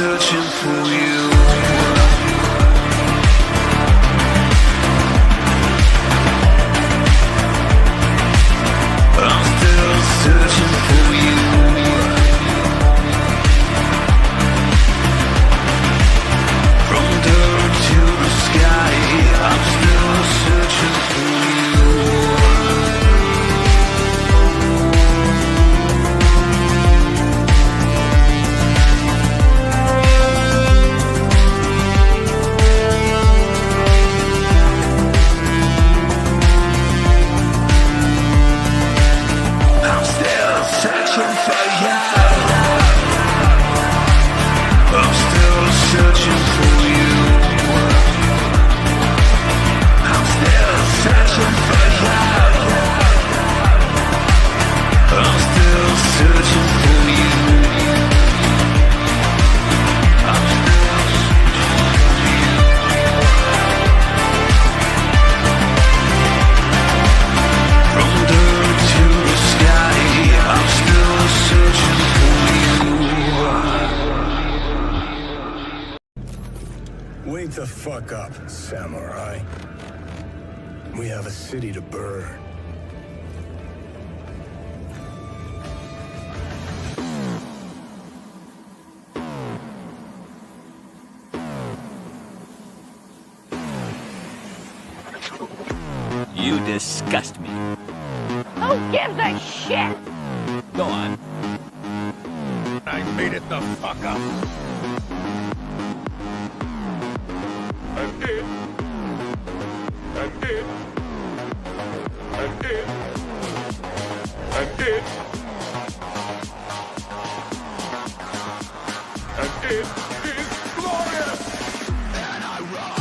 searching for you. I'm still searching for you. From dirt to the sky, I'm still searching for you. I'm still searching for you. I'm still searching for you. I'm still searching for you. I'm still searching for you. I'm still from dirt to the sky. I'm still searching for you. Wake the fuck up, samurai. We have a city to burn. You disgust me. Who gives a shit? Go on. I made it the fuck up. I did. I did. I did. I did. And it is glorious! And I run.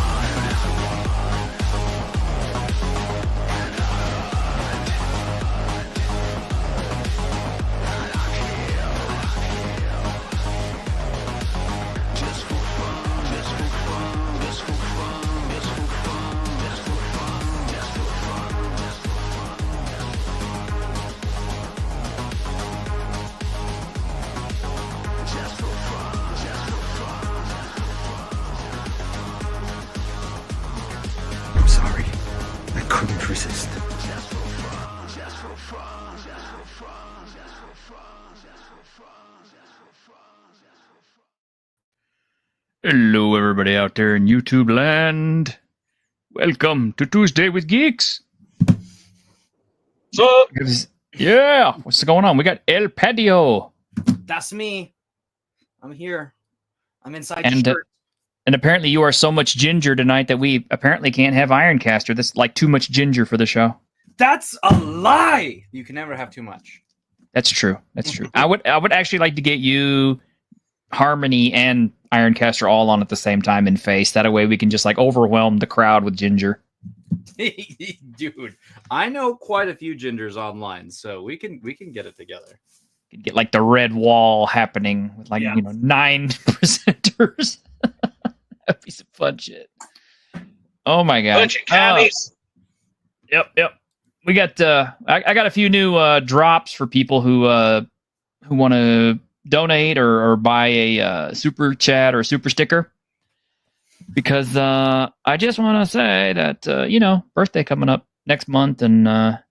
Just for fun, just for fun, just for fun, just for fun, just for fun, just for fun, just for fun. Just for fun, just for fun. I'm sorry. I couldn't resist. Just for fun, just for fun, just for fun, just for fun, just for fun, just for fun, just for fun. Hello, everybody out there in YouTube land. Welcome to Tuesday with Geeks. So, Yeah, what's going on? We got El Patio. That's me. I'm here. I'm inside And, your shirt. And apparently you are so much ginger tonight that we apparently can't have Ironcaster. That's like too much ginger for the show. That's a lie. You can never have too much. That's true. That's true. I would actually like to get you, Harmony, and Ironcaster all on at the same time in face. That way we can just like overwhelm the crowd with ginger. Dude, I know quite a few gingers online, so we can get it together. Get like the red wall happening with like, Yeah. 9 presenters. That'd be some fun shit. Oh my god. bunch of cabbies. Yep. We got I got a few new drops for people who want to donate or buy a super chat or a super sticker. Because I just want to say that birthday coming up next month, and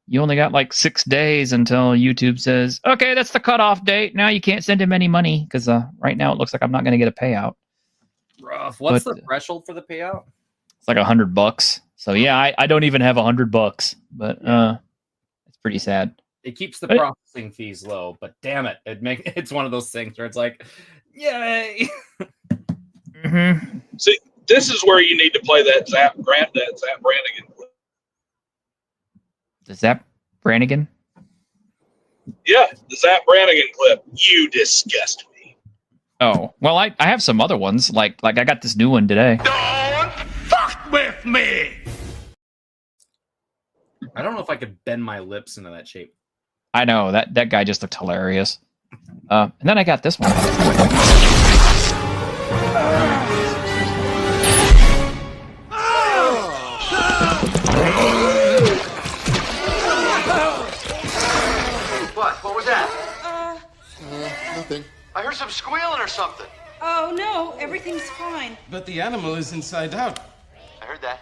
you only got like 6 days until YouTube says, okay, that's the cutoff date. Now you can't send him any money because right now it looks like I'm not going to get a payout. Rough. What's But, the threshold for the payout? It's like $100. So yeah, I don't even have $100, but it's pretty sad. It keeps the Hey. processing fees low, but damn it, it's one of those things where it's like, yay! Mm-hmm. See, this is where you need to play that Zap Brannigan. The Zap Brannigan? Yeah, the Zap Brannigan clip. You disgust me. Oh, well, I have some other ones. Like I got this new one today. Don't fuck with me! I don't know if I could bend my lips into that shape. I know that guy just looked hilarious. And then I got this one. What? What was that? Nothing. I heard some squealing or something. Oh, no, everything's fine. But the animal is inside out. I heard that.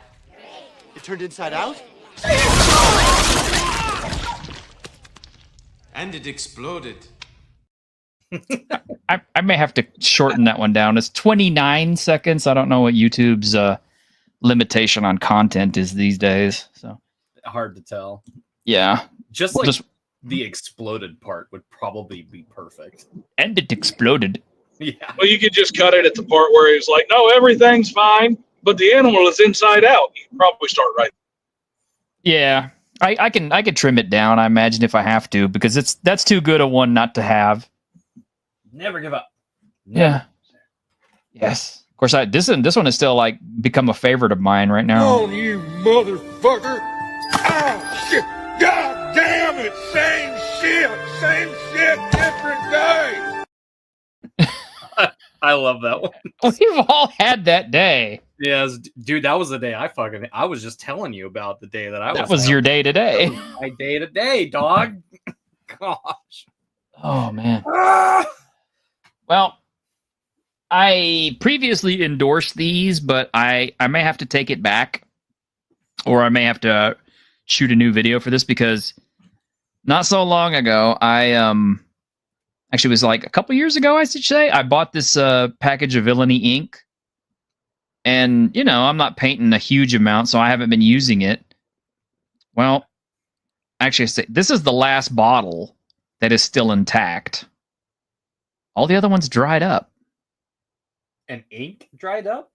It turned inside out? And it exploded. I may have to shorten that one down. It's 29 seconds. I don't know what YouTube's limitation on content is these days. So Hard to tell. yeah, Just the exploded part would probably be perfect. And it exploded. Yeah. Well, you could just cut it at the part where he's like, "No, everything's fine, but the animal is inside out." You can probably start right. Yeah, I can trim it down. I imagine if I have to, because that's too good a one not to have. Never give up. Yeah. Yes. Of course, this one is still like become a favorite of mine right now. Oh, you motherfucker! Oh, shit! God damn it! Same shit, different day! I love that one. We've all had that day. Yes, dude, that was the day I was just telling you about the day that That was your day today. My day today, dog. Gosh. Oh man. Well, I previously endorsed these, but I may have to take it back, or I may have to shoot a new video for this, because not so long ago, I actually it was like a couple years ago, I should say, I bought this package of Villainy ink, and you know I'm not painting a huge amount, so I haven't been using it. Well, actually, this is the last bottle that is still intact. All the other ones dried up. An ink dried up?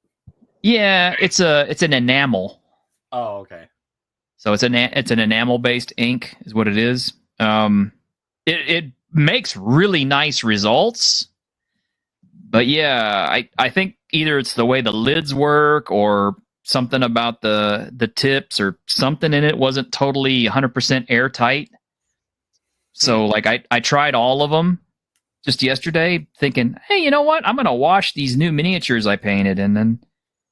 Yeah, it's an enamel. Oh, okay. So it's an enamel based ink is what it is. It makes really nice results, but yeah, I think either it's the way the lids work or something about the tips or something in it wasn't totally 100% airtight. So like I tried all of them just yesterday, thinking, hey, you know what? I'm gonna wash these new miniatures I painted, and then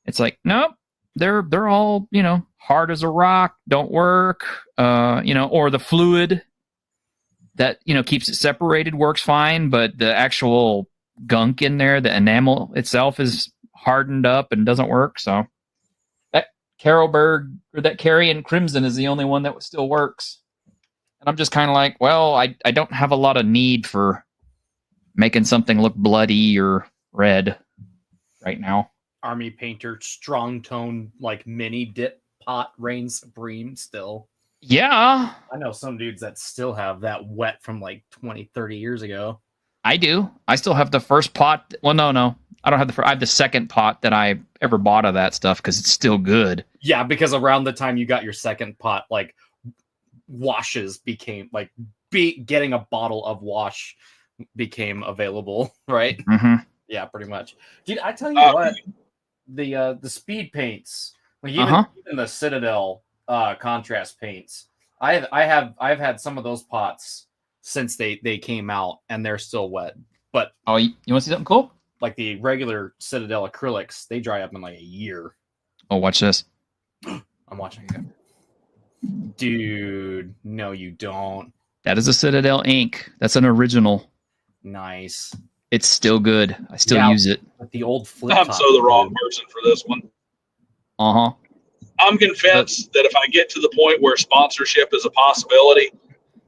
it's like, nope, they're all, you know, hard as a rock, don't work, you know, or the fluid that, you know, keeps it separated works fine, but the actual gunk in there, the enamel itself is hardened up and doesn't work. So that Carroburg or that Carrion Crimson is the only one that still works. And I'm just kind of like, well, I don't have a lot of need for making something look bloody or red right now. Army Painter, strong tone, like mini dip pot reigns supreme still. Yeah. I know some dudes that still have that wet from like 20, 30 years ago. I do. I still have the first pot. Well, no. I don't have the first. I have the second pot that I ever bought of that stuff because it's still good. Yeah, because around the time you got your second pot, like washes became like getting a bottle of wash became available, right? Mm-hmm. Yeah, pretty much. Dude, I tell you what, the speed paints, like even the Citadel contrast paints, I've had some of those pots since they came out, and they're still wet. But you want to see something cool? Like the regular Citadel acrylics, they dry up in like a year. Oh, watch this. I'm watching it. Dude, no, you don't. That is a Citadel ink. That's an original. Nice. It's still good. I still use it. With the old flip I'm top, so the wrong person for this one. Uh-huh. I'm convinced that if I get to the point where sponsorship is a possibility,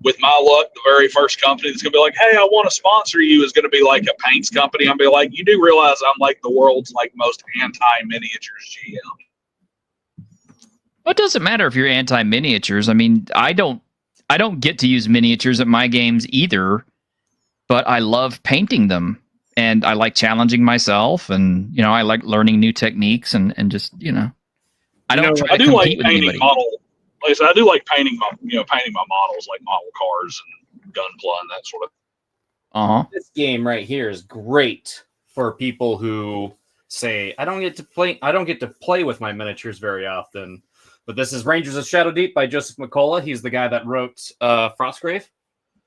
with my luck, the very first company that's going to be like, hey, I want to sponsor you is going to be like a paints company. I'm going to be like, you do realize I'm like the world's like most anti-miniatures GM. Well, it doesn't matter if you're anti-miniatures. I mean, I don't get to use miniatures at my games either, but I love painting them, and I like challenging myself, and, you know, I like learning new techniques, and just, you know, I don't try to compete with anybody. Like I said, I do like painting my models, like model cars and Gunpla and that sort of. Uh-huh. This game right here is great for people who say, I don't get to play with my miniatures very often. But this is Rangers of Shadow Deep by Joseph McCullough. He's the guy that wrote Frostgrave.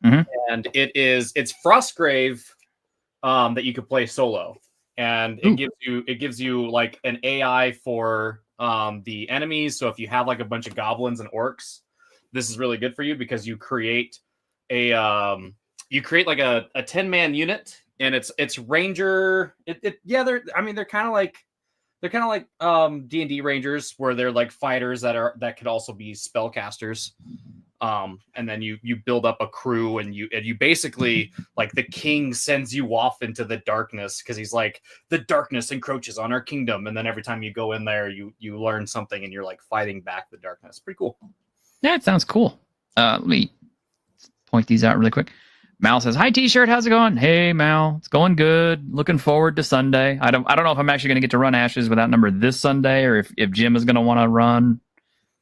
Mm-hmm. And it's Frostgrave that you could play solo. And it gives you like an AI for the enemies. So if you have like a bunch of goblins and orcs, this is really good for you because you create like a 10-man unit and it's Ranger. They're kind of like D&D Rangers, where they're like fighters that could also be spellcasters. And then you build up a crew, and you basically, like, the king sends you off into the darkness because he's like, the darkness encroaches on our kingdom, and then every time you go in there, you learn something, and you're like fighting back the darkness. Pretty cool. Yeah, it sounds cool. Let me point these out really quick. Mal says, "Hi, T-shirt. How's it going?" Hey, Mal. It's going good. Looking forward to Sunday. I don't know if I'm actually going to get to run Ashes without number this Sunday, or if Jim is going to want to run.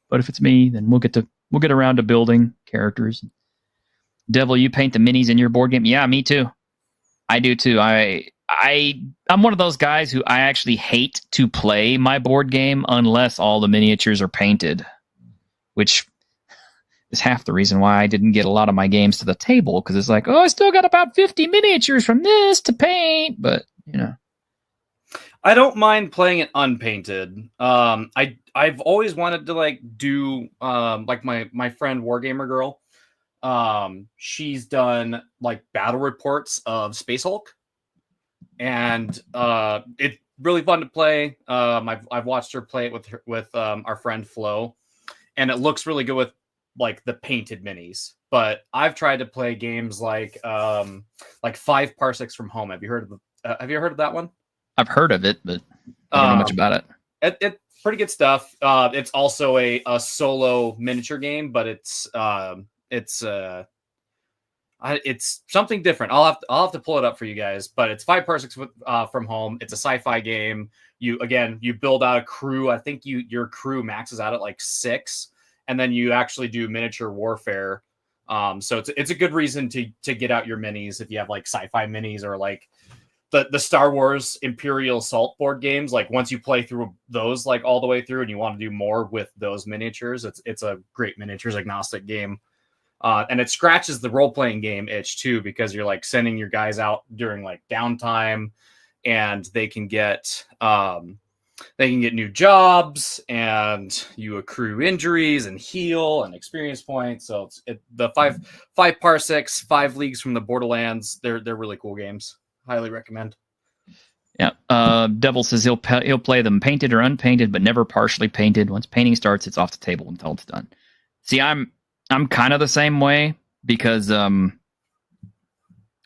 But if it's me, then we'll get around to building characters. Devil, you paint the minis in your board game? Yeah, me too. I do too. I'm one of those guys who I actually hate to play my board game unless all the miniatures are painted, which is half the reason why I didn't get a lot of my games to the table, because it's like, oh, I still got about 50 miniatures from this to paint, but I don't mind playing it unpainted. I've always wanted to like do like my friend Wargamer Girl. She's done like battle reports of Space Hulk, and it's really fun to play. I've watched her play it with our friend Flo, and it looks really good with like the painted minis. But I've tried to play games like 5 Parsecs from Home. Have you heard of that one? I've heard of it, but I don't know much about it. It's pretty good stuff. It's also a solo miniature game, but it's something different. I'll have to pull it up for you guys. But it's 5 Parsecs from Home. It's a sci-fi game. You build out a crew. I think your crew maxes out at like 6, and then you actually do miniature warfare. So it's a good reason to get out your minis if you have like sci-fi minis, or like the Star Wars Imperial Assault board games. Like, once you play through those like all the way through and you want to do more with those miniatures, it's a great miniatures agnostic game. And it scratches the role-playing game itch too, because you're like sending your guys out during like downtime, and they can get new jobs, and you accrue injuries and heal and experience points. So the 5 Parsecs, 5 Leagues from the Borderlands. They're really cool games. Highly recommend. Yeah. Devil says he'll play them painted or unpainted, but never partially painted. Once painting starts, it's off the table until it's done. See, I'm kind of the same way, because I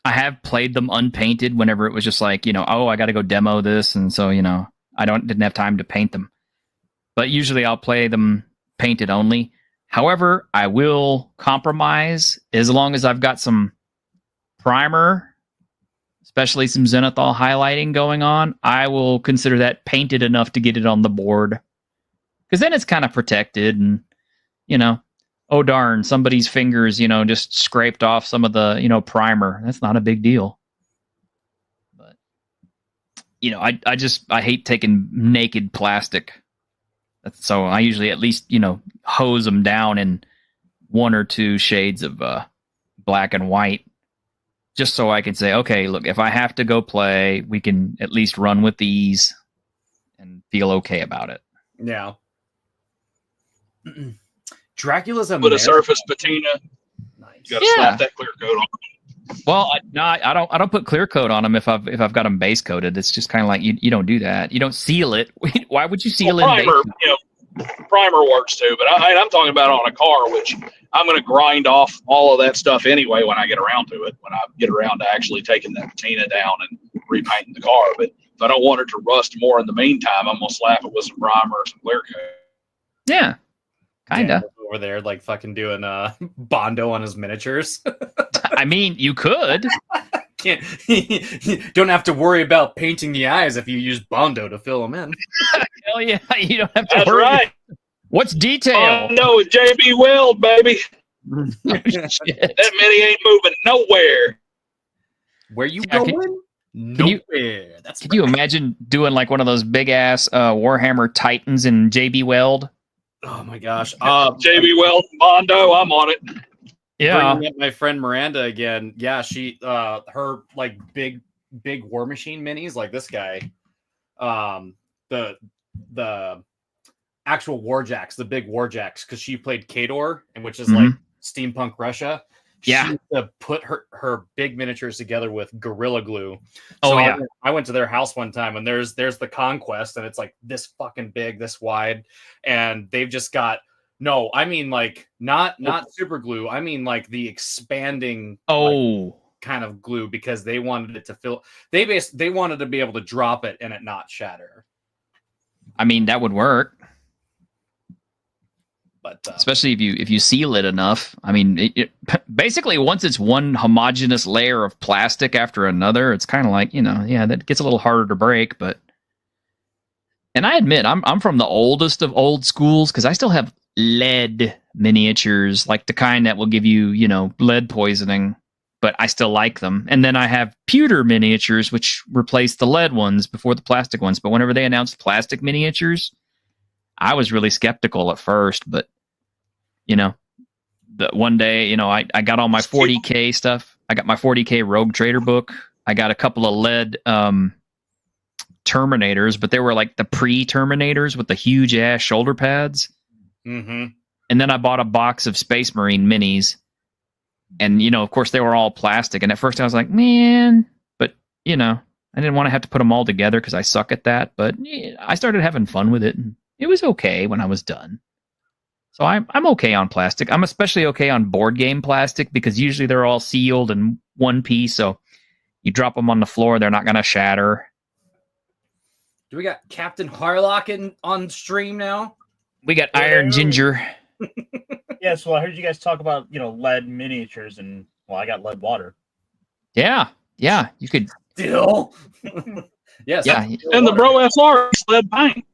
have played them unpainted whenever it was just like, I got to go demo this, and so I didn't have time to paint them. But usually I'll play them painted only. However, I will compromise as long as I've got some primer, especially some Zenithal highlighting going on. I will consider that painted enough to get it on the board, because then it's kind of protected, and oh darn, somebody's fingers just scraped off some of the primer. That's not a big deal. But I hate taking naked plastic, so I usually at least hose them down in 1 or 2 shades of black and white, just so I can say, okay, look, if I have to go play, we can at least run with these and feel okay about it. Yeah. Dracula's Put a surface patina. Nice. You got to slap that clear coat on. Well, I don't put clear coat on them if I've got them base coated. It's just kind of like you don't do that. You don't seal it. Why would you seal it? Primer, primer works too, but I'm talking about on a car, which I'm going to grind off all of that stuff anyway when I get around to it. When I get around to actually taking that patina down and repainting the car, but if I don't want it to rust more in the meantime, I'm going to slap it with some primer or some clear coat. Yeah. Kinda over there, like fucking doing Bondo on his miniatures. I mean, you could. Can't don't have to worry about painting the eyes if you use Bondo to fill them in. Hell yeah, you don't have to That's worry. right. What's detail? Oh no, it's JB Weld, baby. That mini ain't moving nowhere. Where you going? Nowhere. Can you imagine doing like one of those big ass Warhammer Titans in JB Weld? Oh my gosh. JB Weld, Bondo, I'm on it. Yeah. Bringing up my friend Miranda again. Yeah, she her like big War Machine minis, like this guy. The actual Warjacks, the big Warjacks, because she played Kador, and which is like steampunk Russia. Yeah. She used to put her big miniatures together with Gorilla Glue. Oh, So yeah. I went to their house one time, and there's the Conquest, and it's like this fucking big, this wide, and they've just got I mean like not super glue. I mean like the expanding kind of glue, because they wanted it to fill. They wanted to be able to drop it and it not shatter. I mean, that would work. But especially if you seal it enough. I mean, basically once it's one homogeneous layer of plastic after another, it's kind of like, that gets a little harder to break. But, and I admit, I'm from the oldest of old schools, because I still have lead miniatures, like the kind that will give you, lead poisoning, but I still like them. And then I have pewter miniatures, which replaced the lead ones before the plastic ones. But whenever they announced plastic miniatures, I was really skeptical at first, but the one day, I got all my 40K stuff. I got my 40K Rogue Trader book. I got a couple of lead Terminators, but they were like the pre-Terminators with the huge ass shoulder pads. Mm-hmm. And then I bought a box of Space Marine minis, and of course they were all plastic. And at first I was like, man, but I didn't want to have to put them all together because I suck at that. But I started having fun with it, and it was okay when I was done. So I'm okay on plastic. I'm especially okay on board game plastic, because usually they're all sealed in one piece. So you drop them on the floor, they're not going to shatter. Do we got Captain Harlock on stream now? We got Iron Ginger. Yes, well, I heard you guys talk about, lead miniatures, and, I got lead water. Yeah, you could. Still? Yes. Yeah. And the Bro SR lead paint.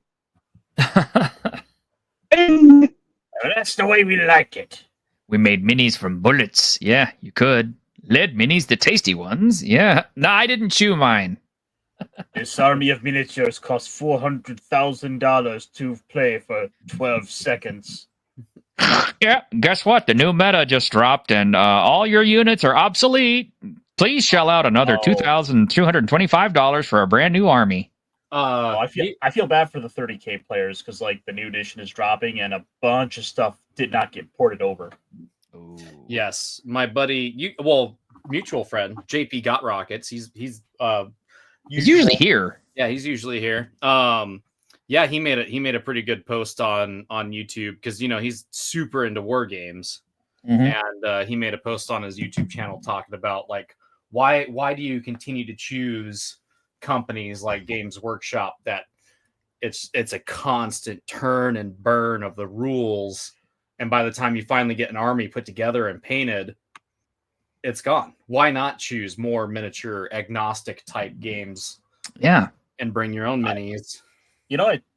That's the way we like it. We made minis from bullets. Yeah, you could. Lead minis, the tasty ones. Yeah. No, I didn't chew mine. This army of miniatures costs $400,000 to play for 12 seconds. Yeah, guess what? The new meta just dropped, and all your units are obsolete. Please shell out another $2,225 for a brand new army. I feel bad for the 30K players, because the new edition is dropping, and a bunch of stuff did not get ported over. Ooh. Yes, my buddy, mutual friend JP Got Rockets. He's usually here. Yeah, he's usually here. Yeah, he made a pretty good post on YouTube, because he's super into war games, and he made a post on his YouTube channel talking about why do you continue to choose companies like Games Workshop that it's a constant turn and burn of the rules, and by the time you finally get an army put together and painted, it's gone. Why not choose more miniature agnostic type games? Yeah, and bring your own minis.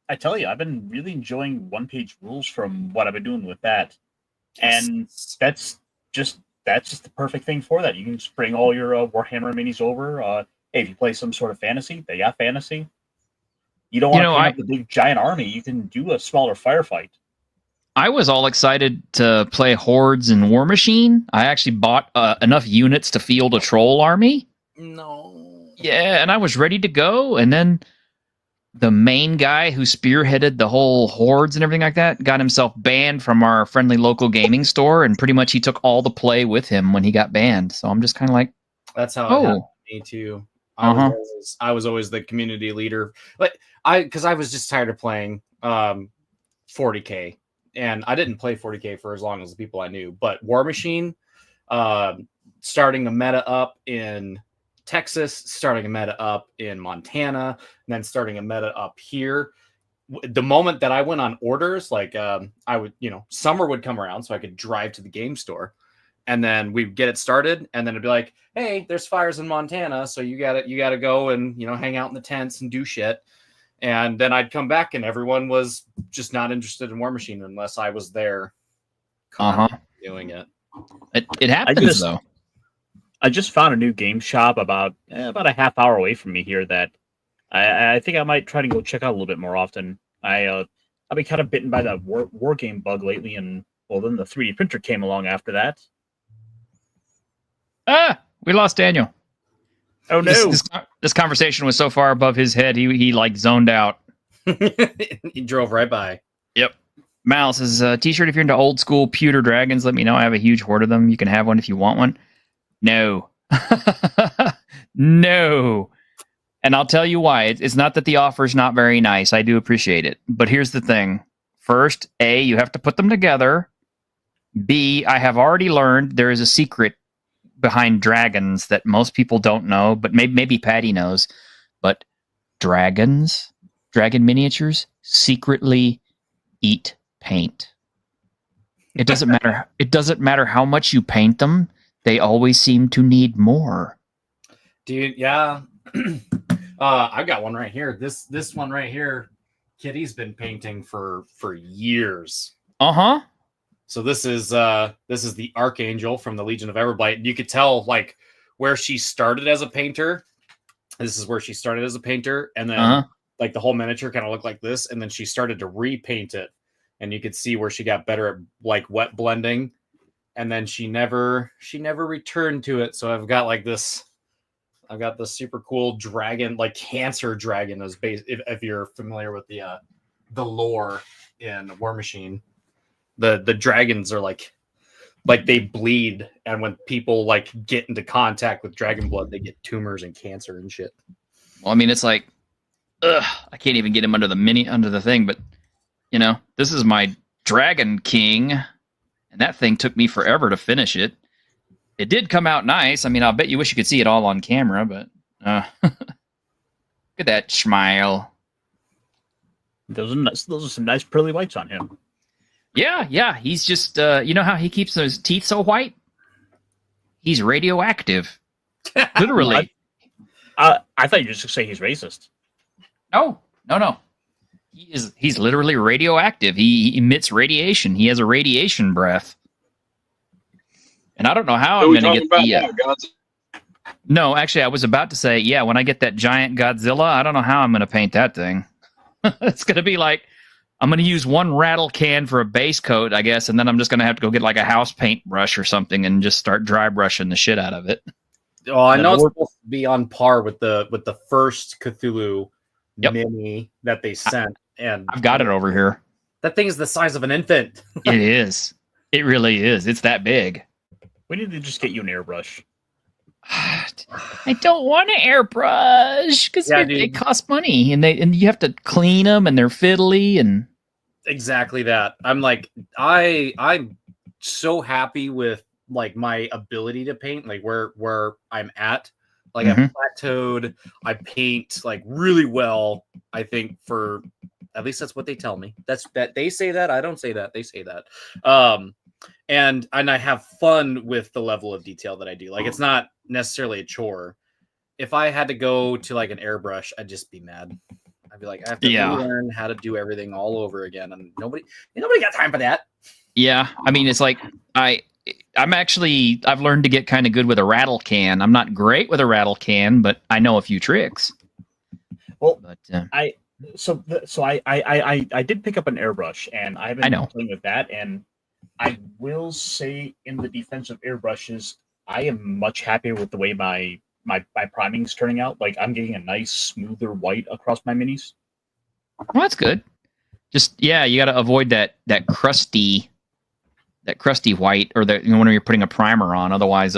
I tell you, I've been really enjoying one-page rules from what I've been doing with that, and that's just the perfect thing for that. You can just bring all your Warhammer minis over. Hey, if you play some sort of fantasy, they got fantasy. You don't want to have the big giant army. You can do a smaller firefight. I was all excited to play Hordes and War Machine. I actually bought enough units to field a troll army. No. Yeah, and I was ready to go, and then the main guy who spearheaded the whole Hordes and everything like that got himself banned from our friendly local gaming store, and pretty much he took all the play with him when he got banned. So I'm just kind of like, that's how it happened to me too. I was always the community leader, because I was just tired of playing 40K, and I didn't play 40K for as long as the people I knew. But War Machine, starting a meta up in Texas, starting a meta up in Montana, and then starting a meta up here. The moment that I went on orders, I would, summer would come around so I could drive to the game store, and then we'd get it started, and then it'd be like, hey, there's fires in Montana, so you gotta go and hang out in the tents and do shit. And then I'd come back, and everyone was just not interested in War Machine unless I was there doing it. It happens though. I just found a new game shop about a half hour away from me here that I think I might try to go check out a little bit more often. I've been kind of bitten by that war game bug lately, and then the 3D printer came along after that. We lost Daniel. Oh no! This conversation was so far above his head, he zoned out. He drove right by. Yep. Mal says, t-shirt, if you're into old school pewter dragons, let me know. I have a huge hoard of them. You can have one if you want one. No. No. And I'll tell you why. It's not that the offer is not very nice. I do appreciate it. But here's the thing. First, A, you have to put them together. B, I have already learned there is a secret behind dragons that most people don't know, but maybe Patty knows. But dragon miniatures, secretly eat paint. It doesn't matter. It doesn't matter how much you paint them. They always seem to need more. Dude, yeah. I've got one right here. This one right here, Kitty's been painting for years. Uh-huh. So this is the Archangel from the Legion of Everblight. And you could tell like where she started as a painter. This is where she started as a painter, and then like the whole miniature kind of looked like this, and then she started to repaint it, and you could see where she got better at like wet blending, and then she never returned to it. So I've got this super cool dragon, like Cancer Dragon, as base. If you're familiar with the lore in War Machine, the dragons are like they bleed, and when people like get into contact with dragon blood, they get tumors and cancer and shit. Well, I mean, it's like, I can't even get him under the thing, but you know, this is my Dragon King, and that thing took me forever to finish it. It did come out nice. I mean, I'll bet you wish you could see it all on camera, but look at that smile. Those are some nice pearly whites on him. Yeah. He's just, you know how he keeps those teeth so white? He's radioactive. Literally. I thought you were just going to say he's racist. No. He's literally radioactive. He emits radiation. He has a radiation breath. And I don't know how I'm going to get the... No, actually, I was about to say, yeah, when I get that giant Godzilla, I don't know how I'm going to paint that thing. It's going to be like, I'm going to use one rattle can for a base coat, I guess, and then I'm just going to have to go get like a house paint brush or something and just start dry brushing the shit out of it. Oh, I know it's supposed to be on par with the first Cthulhu mini that they sent, and I've got it over here. That thing is the size of an infant. It is. It really is. It's that big. We need to just get you an airbrush. I don't want an airbrush because they cost money, and you have to clean them, and they're fiddly, and exactly that. I'm like, I'm so happy with like my ability to paint, like where I'm at. Like I've plateaued. I paint like really well. I think for at least that's what they tell me. That they say that. I don't say that. They say that. And I have fun with the level of detail that I do. Like it's not necessarily a chore. If I had to go to like an airbrush, I'd just be mad. I'd be like, I have to learn how to do everything all over again, and nobody got time for that. Yeah, I mean, it's like I've learned to get kind of good with a rattle can. I'm not great with a rattle can, but I know a few tricks. Well, but, I did pick up an airbrush, and I've been playing with that, and I will say, in the defense of airbrushes, I am much happier with the way my priming is turning out. Like I'm getting a nice, smoother white across my minis. Well, that's good. Just you got to avoid that crusty white, or when you're putting a primer on. Otherwise,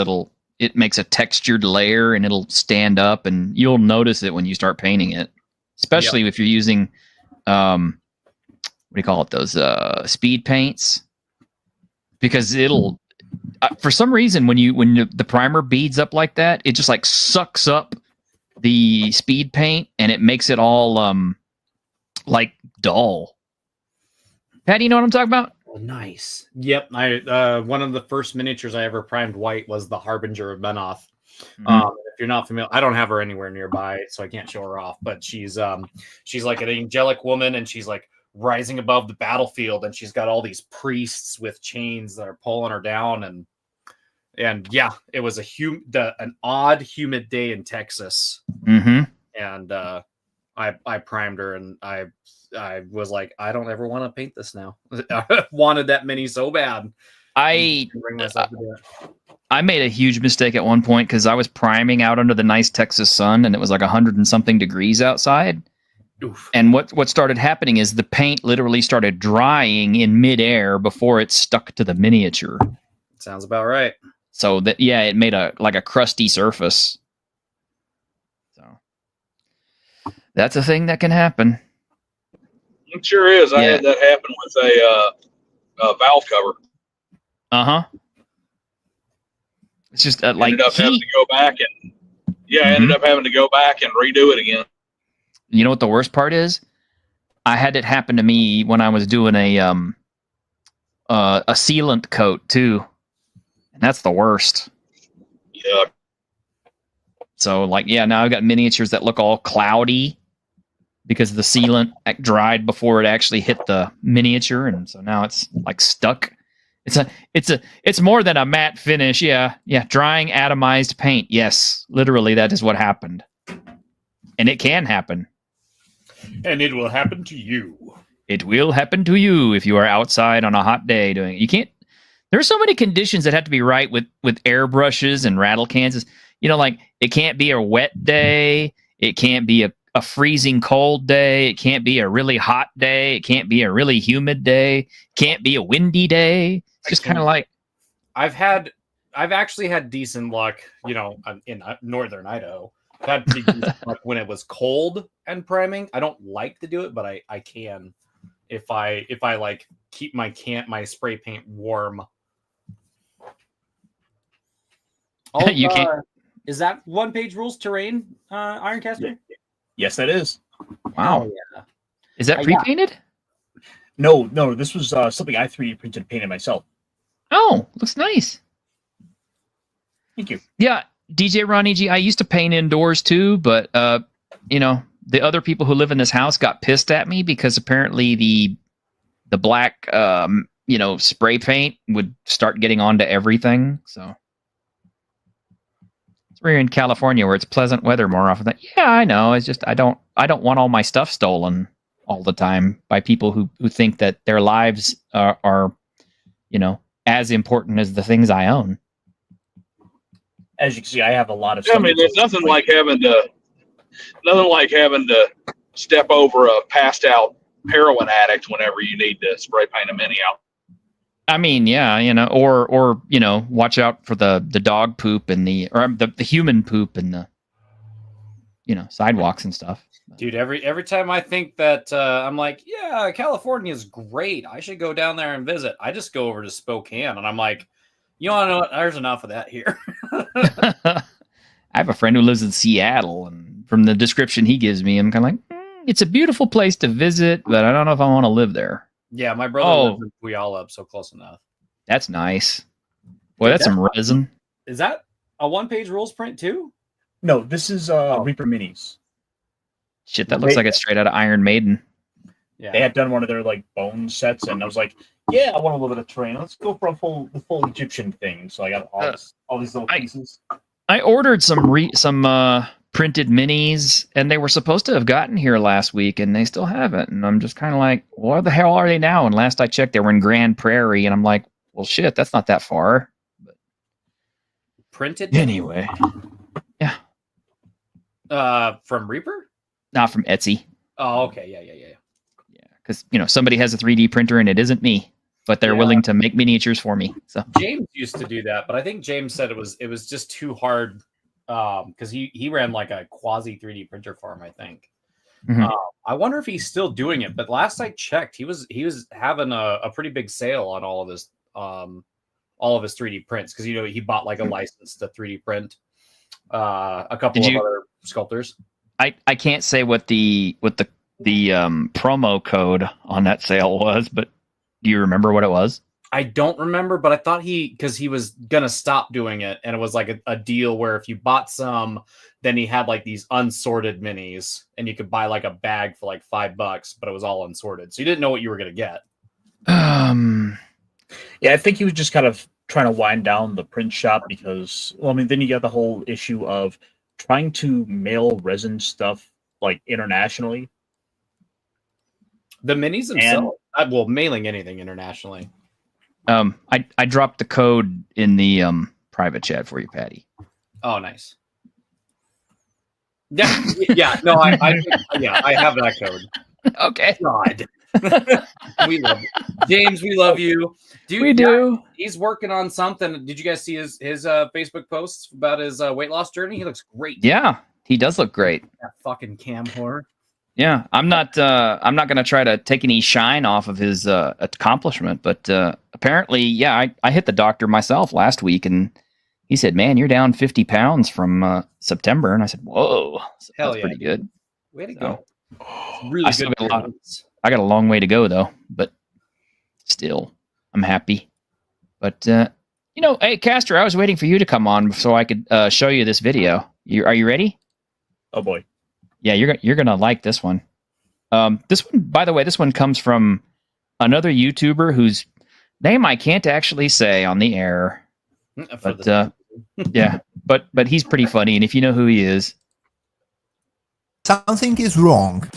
it makes a textured layer and it'll stand up, and you'll notice it when you start painting it. Especially if you're using what do you call it? Those speed paints. Because it'll, for some reason, when the primer beads up like that, it just like sucks up the speed paint and it makes it all like dull. Patty, you know what I'm talking about? Oh, nice. Yep. I one of the first miniatures I ever primed white was the Harbinger of Menoth. If you're not familiar, I don't have her anywhere nearby, so I can't show her off. But she's like an angelic woman, and she's like rising above the battlefield, and she's got all these priests with chains that are pulling her down, and yeah, it was an odd humid day in Texas, and I primed her, and I was like, I don't ever want to paint this now. I wanted that mini so bad. I made a huge mistake at one point because I was priming out under the nice Texas sun, and it was like 100 and something degrees outside. Oof. And what started happening is the paint literally started drying in midair before it stuck to the miniature. Sounds about right. So that it made a crusty surface. So that's a thing that can happen. It sure is. I had that happen with a valve cover. It's just Ended up having to go back and ended up having to go back and redo it again. You know what the worst part is? I had it happen to me when I was doing a sealant coat too, and that's the worst. Yeah. So now I've got miniatures that look all cloudy because the sealant dried before it actually hit the miniature, and so now it's like stuck. It's more than a matte finish. Yeah, drying atomized paint. Yes, literally that is what happened, and it can happen. And it will happen to you. It will happen to you if you are outside on a hot day doing it. You can't. There's so many conditions that have to be right with airbrushes and rattle cans. Like it can't be a wet day. It can't be a freezing cold day. It can't be a really hot day. It can't be a really humid day. It can't be a windy day. It's just kind of like I've actually had decent luck, in northern Idaho. I've had pretty decent luck when it was cold and priming. I don't like to do it, but I can if I like keep my spray paint warm. You can't. Is that one-page rules terrain, Ironcaster? Yes, that is. Wow. Oh, yeah. Is that pre-painted? No. This was something I 3D printed and painted myself. Oh, looks nice. Thank you. Yeah, DJ Ronnie G, I used to paint indoors too, but the other people who live in this house got pissed at me because apparently the black spray paint would start getting onto everything. So we're in California where it's pleasant weather more often. Yeah, I know. It's just I don't want all my stuff stolen all the time by people who think that their lives are as important as the things I own. As you can see, I have a lot of. I mean, there's nothing like having to step over a passed out heroin addict whenever you need to spray paint a mini out. I mean, yeah, or watch out for the dog poop and the human poop and the sidewalks and stuff. Dude, every time I think that I'm like, yeah, California is great, I should go down there and visit, I just go over to Spokane and I'm like, you want to know what? There's enough of that here. I have a friend who lives in Seattle, and from the description he gives me, I'm kind of like, it's a beautiful place to visit, but I don't know if I want to live there. Yeah, my brother lives in Puyallup, so close enough. That's nice. Boy, that's some resin. Is that a one-page rules print too? No, this is Reaper Minis. Shit, that looks like it's straight out of Iron Maiden. Yeah. They had done one of their bone sets, and I was like, yeah, I want a little bit of terrain. Let's go for the full Egyptian thing. So I got all these little pieces. I ordered some printed minis, and they were supposed to have gotten here last week, and they still haven't. And I'm just kind of like, where the hell are they now? And last I checked, they were in Grand Prairie, and I'm like, well, shit, that's not that far. But printed anyway, yeah. From Reaper? Not from Etsy. Oh, okay, yeah. Because somebody has a 3D printer, and it isn't me, but they're willing to make miniatures for me. So James used to do that, but I think James said it was just too hard. Because he ran like a quasi 3D printer farm, I think. Mm-hmm. I wonder if he's still doing it. But last I checked, he was having a pretty big sale on all of his 3D prints because he bought like a license to 3D print a couple of other sculptors. I can't say what the promo code on that sale was, but do you remember what it was? I don't remember, but I thought because he was gonna stop doing it, and it was like a deal where if you bought some, then he had like these unsorted minis, and you could buy like a bag for like $5, but it was all unsorted, so you didn't know what you were gonna get. Yeah, I think he was just kind of trying to wind down the print shop because, well, I mean, then you got the whole issue of trying to mail resin stuff like internationally. The minis themselves, mailing anything internationally. I dropped the code in the private chat for you, Patty. Oh, nice. Yeah. No, I have that code. Okay. God. We love you. James, we love you. Dude, We do. He's working on something. Did you guys see his Facebook posts about his weight loss journey? He looks great. Yeah, he does look great. That fucking cam whore. Yeah, I'm not going to try to take any shine off of his accomplishment, but apparently, yeah, I hit the doctor myself last week, and he said, "Man, you're down 50 pounds from September," and I said, "Whoa, Hell that's yeah, pretty dude. good." Way to So, go. It's really I still good. got I got a long way to go though, but still, I'm happy. But hey, Castor, I was waiting for you to come on so I could show you this video. Are you ready? Oh boy. Yeah, you're gonna like this one. This one, by the way, this one comes from another YouTuber whose name I can't actually say on the air. But yeah, but he's pretty funny, and if you know who he is, something is wrong.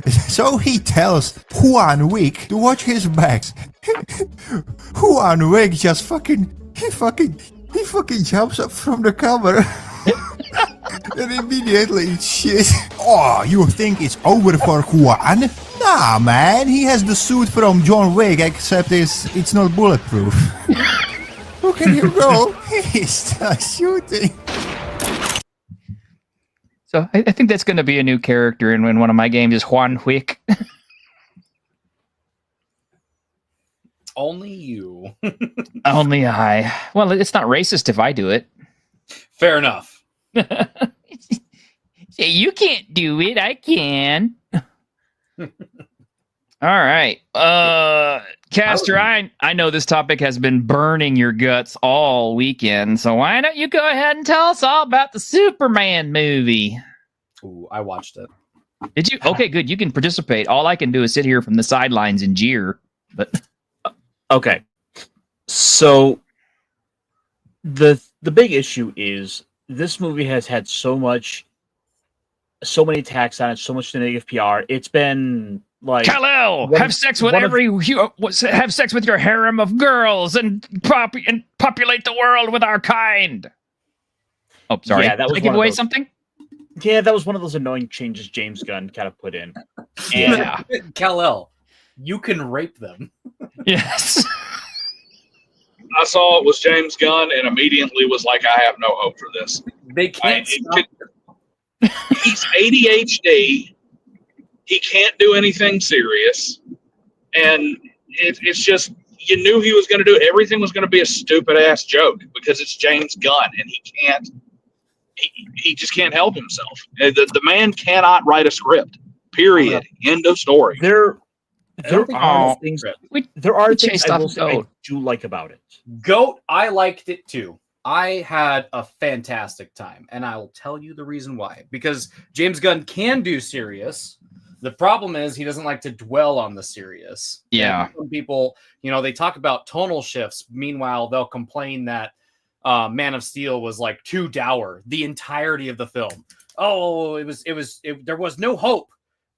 So he tells Juan Wick to watch his backs. Juan Wick just he fucking jumps up from the cover. And immediately eats shit. Oh, you think it's over for Juan? Nah, man, he has the suit from John Wick, except it's not bulletproof. Look at him go. He's still shooting. So I think that's going to be a new character in one of my games is Juan Wick. Only you. Only I. Well, it's not racist if I do it. Fair enough. Say, you can't do it. I can. All right. Castor, I know this topic has been burning your guts all weekend, so why don't you go ahead and tell us all about the Superman movie? Ooh, I watched it. Did you? Okay, good. You can participate. All I can do is sit here from the sidelines and jeer. But okay. So the big issue is this movie has had so many attacks on it, so much negative PR. It's been like Kal-El, have sex with have sex with your harem of girls and populate the world with our kind. Oh, sorry. Yeah, that was Did I give away something? Yeah, that was one of those annoying changes James Gunn kind of put in. Yeah. Kal-El, you can rape them. Yes. I saw it was James Gunn and immediately was like, I have no hope for this. They can't stop. He's ADHD. He can't do anything serious. And it's just, you knew he was going to do it. Everything was going to be a stupid ass joke because it's James Gunn and he just can't help himself. The man cannot write a script. Period. End of story. There are things I will say I do like about it. Goat, I liked it too. I had a fantastic time, and I will tell you the reason why. Because James Gunn can do serious. The problem is he doesn't like to dwell on the serious. Yeah. And some people, they talk about tonal shifts. Meanwhile, they'll complain that Man of Steel was like too dour the entirety of the film. Oh, there was no hope.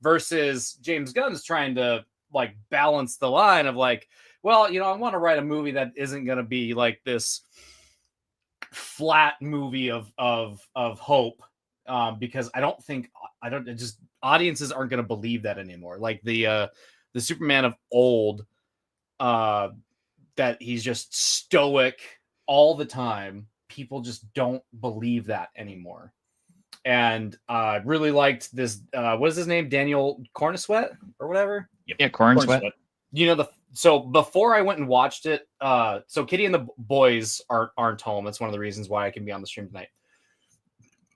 Versus James Gunn's trying to like balance the line of like, well, I want to write a movie that isn't going to be like this flat movie of hope, because audiences aren't going to believe that anymore. Like the Superman of old, that he's just stoic all the time. People just don't believe that anymore. And I really liked this. What is his name? Daniel Cornsweet or whatever. Yeah, Cornsweet. So before I went and watched it, so Kitty and the boys aren't home. That's one of the reasons why I can be on the stream tonight.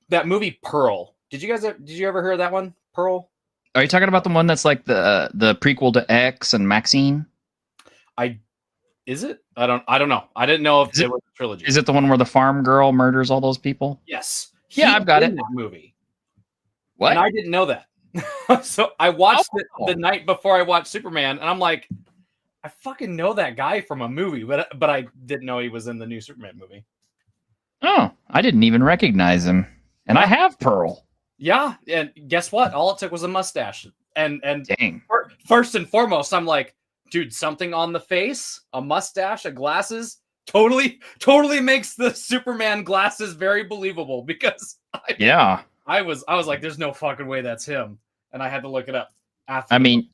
That movie Pearl. Did you ever hear of that one? Pearl. Are you talking about the one that's like the prequel to X and Maxine? Is it? I don't know. I didn't know if it was a trilogy. Is it the one where the farm girl murders all those people? Yes. Yeah, I've got it. That movie. What? And I didn't know that. So I watched it the night before I watched Superman, and I'm like, I fucking know that guy from a movie, but I didn't know he was in the new Superman movie. Oh, I didn't even recognize him. And I have Pearl. Yeah, and guess what? All it took was a mustache. And dang. First and foremost, I'm like, dude, something on the face, a mustache, a glasses, totally makes the Superman glasses very believable because I was like, there's no fucking way that's him, and I had to look it up. After I mean,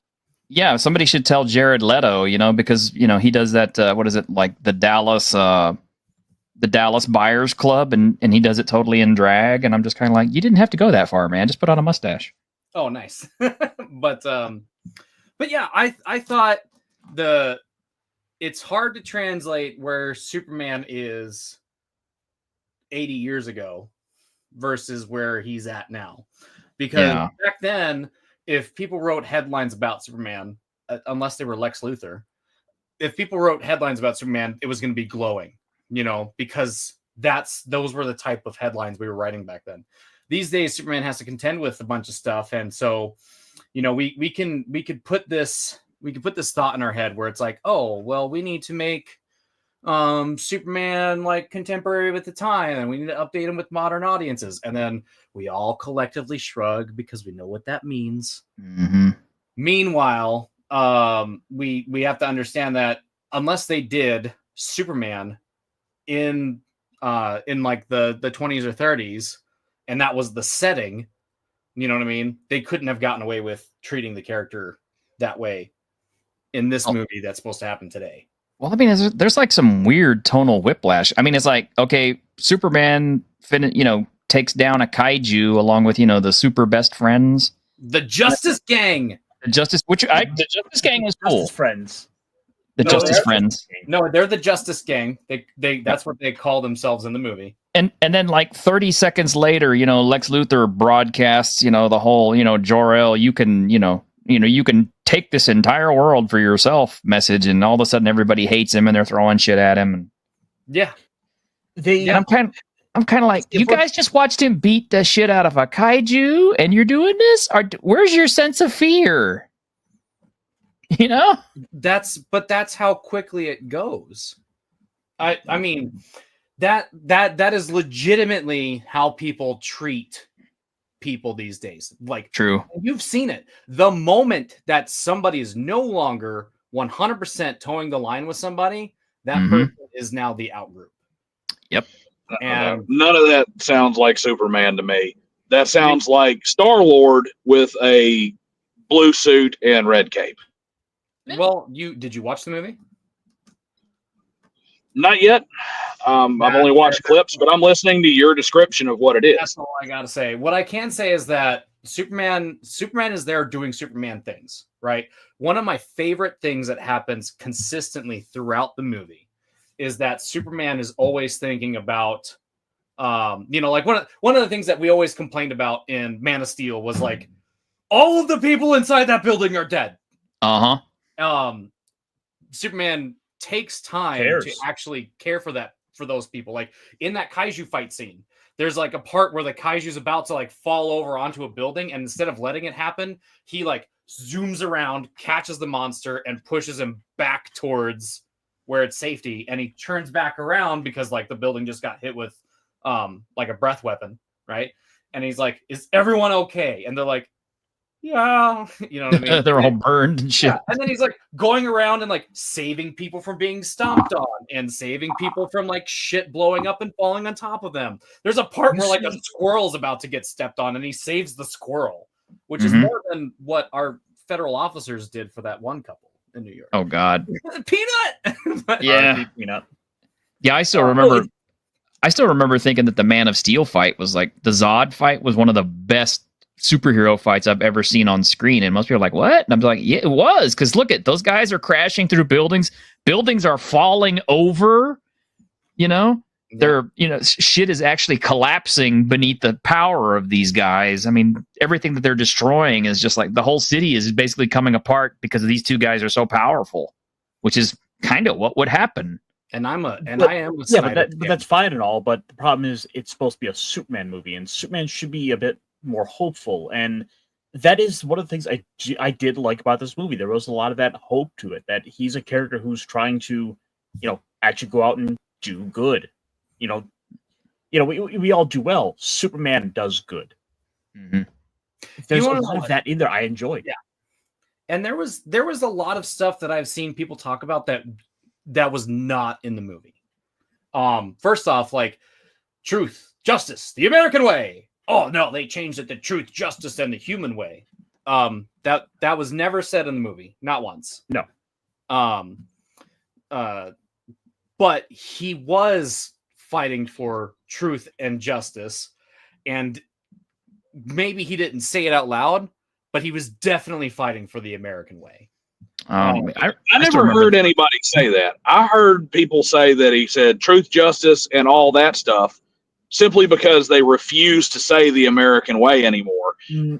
yeah, somebody should tell Jared Leto, because he does that. What is it, like the Dallas Buyers Club, and he does it totally in drag, and I'm just kind of like, you didn't have to go that far, man. Just put on a mustache. Oh, nice. but yeah, I thought it's hard to translate where Superman is 80 years ago versus where he's at now, because back then, if people wrote headlines about Superman, unless they were Lex Luthor, if people wrote headlines about Superman, it was going to be glowing, because those were the type of headlines we were writing back then. These days, Superman has to contend with a bunch of stuff, and so, we could put this thought in our head where it's like, oh, well, we need to make Superman like contemporary with the time, and we need to update him with modern audiences, and then we all collectively shrug because we know what that means. Mm-hmm. Meanwhile, we have to understand that unless they did Superman in like the 20s or 30s, and that was the setting, you know what I mean? They couldn't have gotten away with treating the character that way in this movie that's supposed to happen today. Well, I mean, there's like some weird tonal whiplash. I mean, it's like, okay, Superman, takes down a kaiju along with, the super best friends. The Justice Gang. The Justice Gang is cool. Friends. Justice Friends. No, they're the Justice Gang. They that's what they call themselves in the movie. And then like 30 seconds later, Lex Luthor broadcasts, the whole, Jor-El, you can take this entire world for yourself message, and all of a sudden everybody hates him and they're throwing shit at him. Yeah. I'm kind of like, you guys just watched him beat the shit out of a kaiju and you're doing this? Where's your sense of fear? That's how quickly it goes. I mean, that is legitimately how people treat people these days. Like, true. You've seen it. The moment that somebody is no longer 100% towing the line with somebody, that person is now the outgroup. Yep. And none of that sounds like Superman to me. That sounds like Star-Lord with a blue suit and red cape. Well, did you watch the movie? Not yet. I've only watched clips, but I'm listening to your description of what it is. That's all I gotta say. What I can say is that Superman is there doing Superman things, right? One of my favorite things that happens consistently throughout the movie is that Superman is always thinking about, like one of the things that we always complained about in Man of Steel was like, all of the people inside that building are dead. Superman takes time to actually care for those people. Like in that kaiju fight scene, there's like a part where the kaiju's about to like fall over onto a building, and instead of letting it happen, he like zooms around, catches the monster, and pushes him back towards where it's safety, and he turns back around because like the building just got hit with like a breath weapon, right? And he's like, is everyone okay? And they're like, yeah, you know what I mean? They're all burned and shit. Yeah. And then he's like going around and like saving people from being stomped on and saving people from like shit blowing up and falling on top of them. There's a part where like a squirrel's about to get stepped on and he saves the squirrel, which is more than what our federal officers did for that one couple in New York. Oh God. Peanut. Yeah. Peanut. Yeah, I still remember thinking that the Man of Steel fight was like, the Zod fight was one of the best superhero fights I've ever seen on screen, and most people are like, what? And I'm like, yeah, it was, because look at those guys are crashing through buildings are falling over, they're shit is actually collapsing beneath the power of these guys. I mean, everything that they're destroying is just like, the whole city is basically coming apart because these two guys are so powerful, which is kind of what would happen. And I am a but that's fine and all, but the problem is it's supposed to be a Superman movie, and Superman should be a bit more hopeful, and that is one of the things I did like about this movie. There was a lot of that hope to it, that he's a character who's trying to, actually go out and do good. We all do well. Superman does good. There's a lot of that in there I enjoyed. Yeah, and there was a lot of stuff that I've seen people talk about that was not in the movie. First off, like truth, justice, the American way. oh no, they changed it to truth, justice, and the human way. That was never said in the movie, not once. No. But he was fighting for truth and justice, and maybe he didn't say it out loud, but he was definitely fighting for the American way. I never heard anybody say that. I heard people say that he said truth, justice, and all that stuff simply because they refuse to say the American way anymore.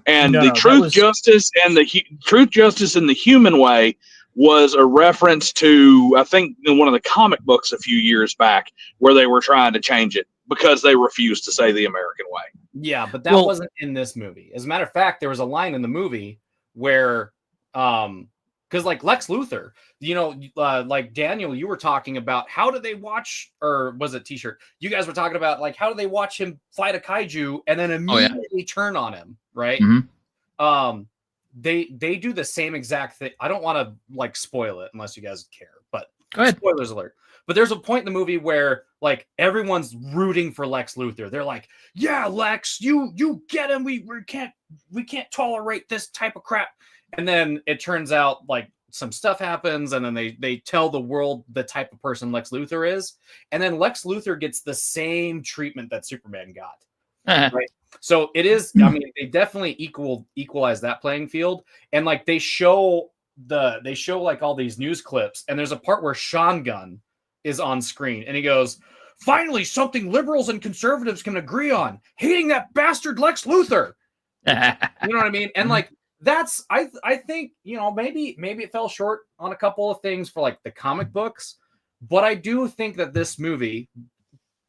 And the truth, justice, and the truth, justice, and the human way was a reference to, I think, in one of the comic books a few years back, where they were trying to change it because they refused to say the American way. Yeah, but that wasn't in this movie. As a matter of fact, there was a line in the movie where, because like Lex Luthor, you know, like Daniel, you were talking about how do they watch, or was it T-shirt? You guys were talking about like how do they watch him fight a kaiju and then immediately turn on him, right? Mm-hmm. They do the same exact thing. I don't want to like spoil it unless you guys care, but go ahead. Spoilers alert. But there's a point in the movie where like everyone's rooting for Lex Luthor. They're like, "Yeah, Lex, you get him. We can't tolerate this type of crap." And then it turns out like some stuff happens, and then they tell the world the type of person Lex Luthor is, and then Lex Luthor gets the same treatment that Superman got. Right? So it is. I mean, they definitely equalize that playing field, and like they show like all these news clips, and there's a part where Sean Gunn is on screen, and he goes, "Finally, something liberals and conservatives can agree on: hating that bastard Lex Luthor." You know what I mean? And like that's I think, you know, maybe it fell short on a couple of things for like the comic books, but I do think that this movie,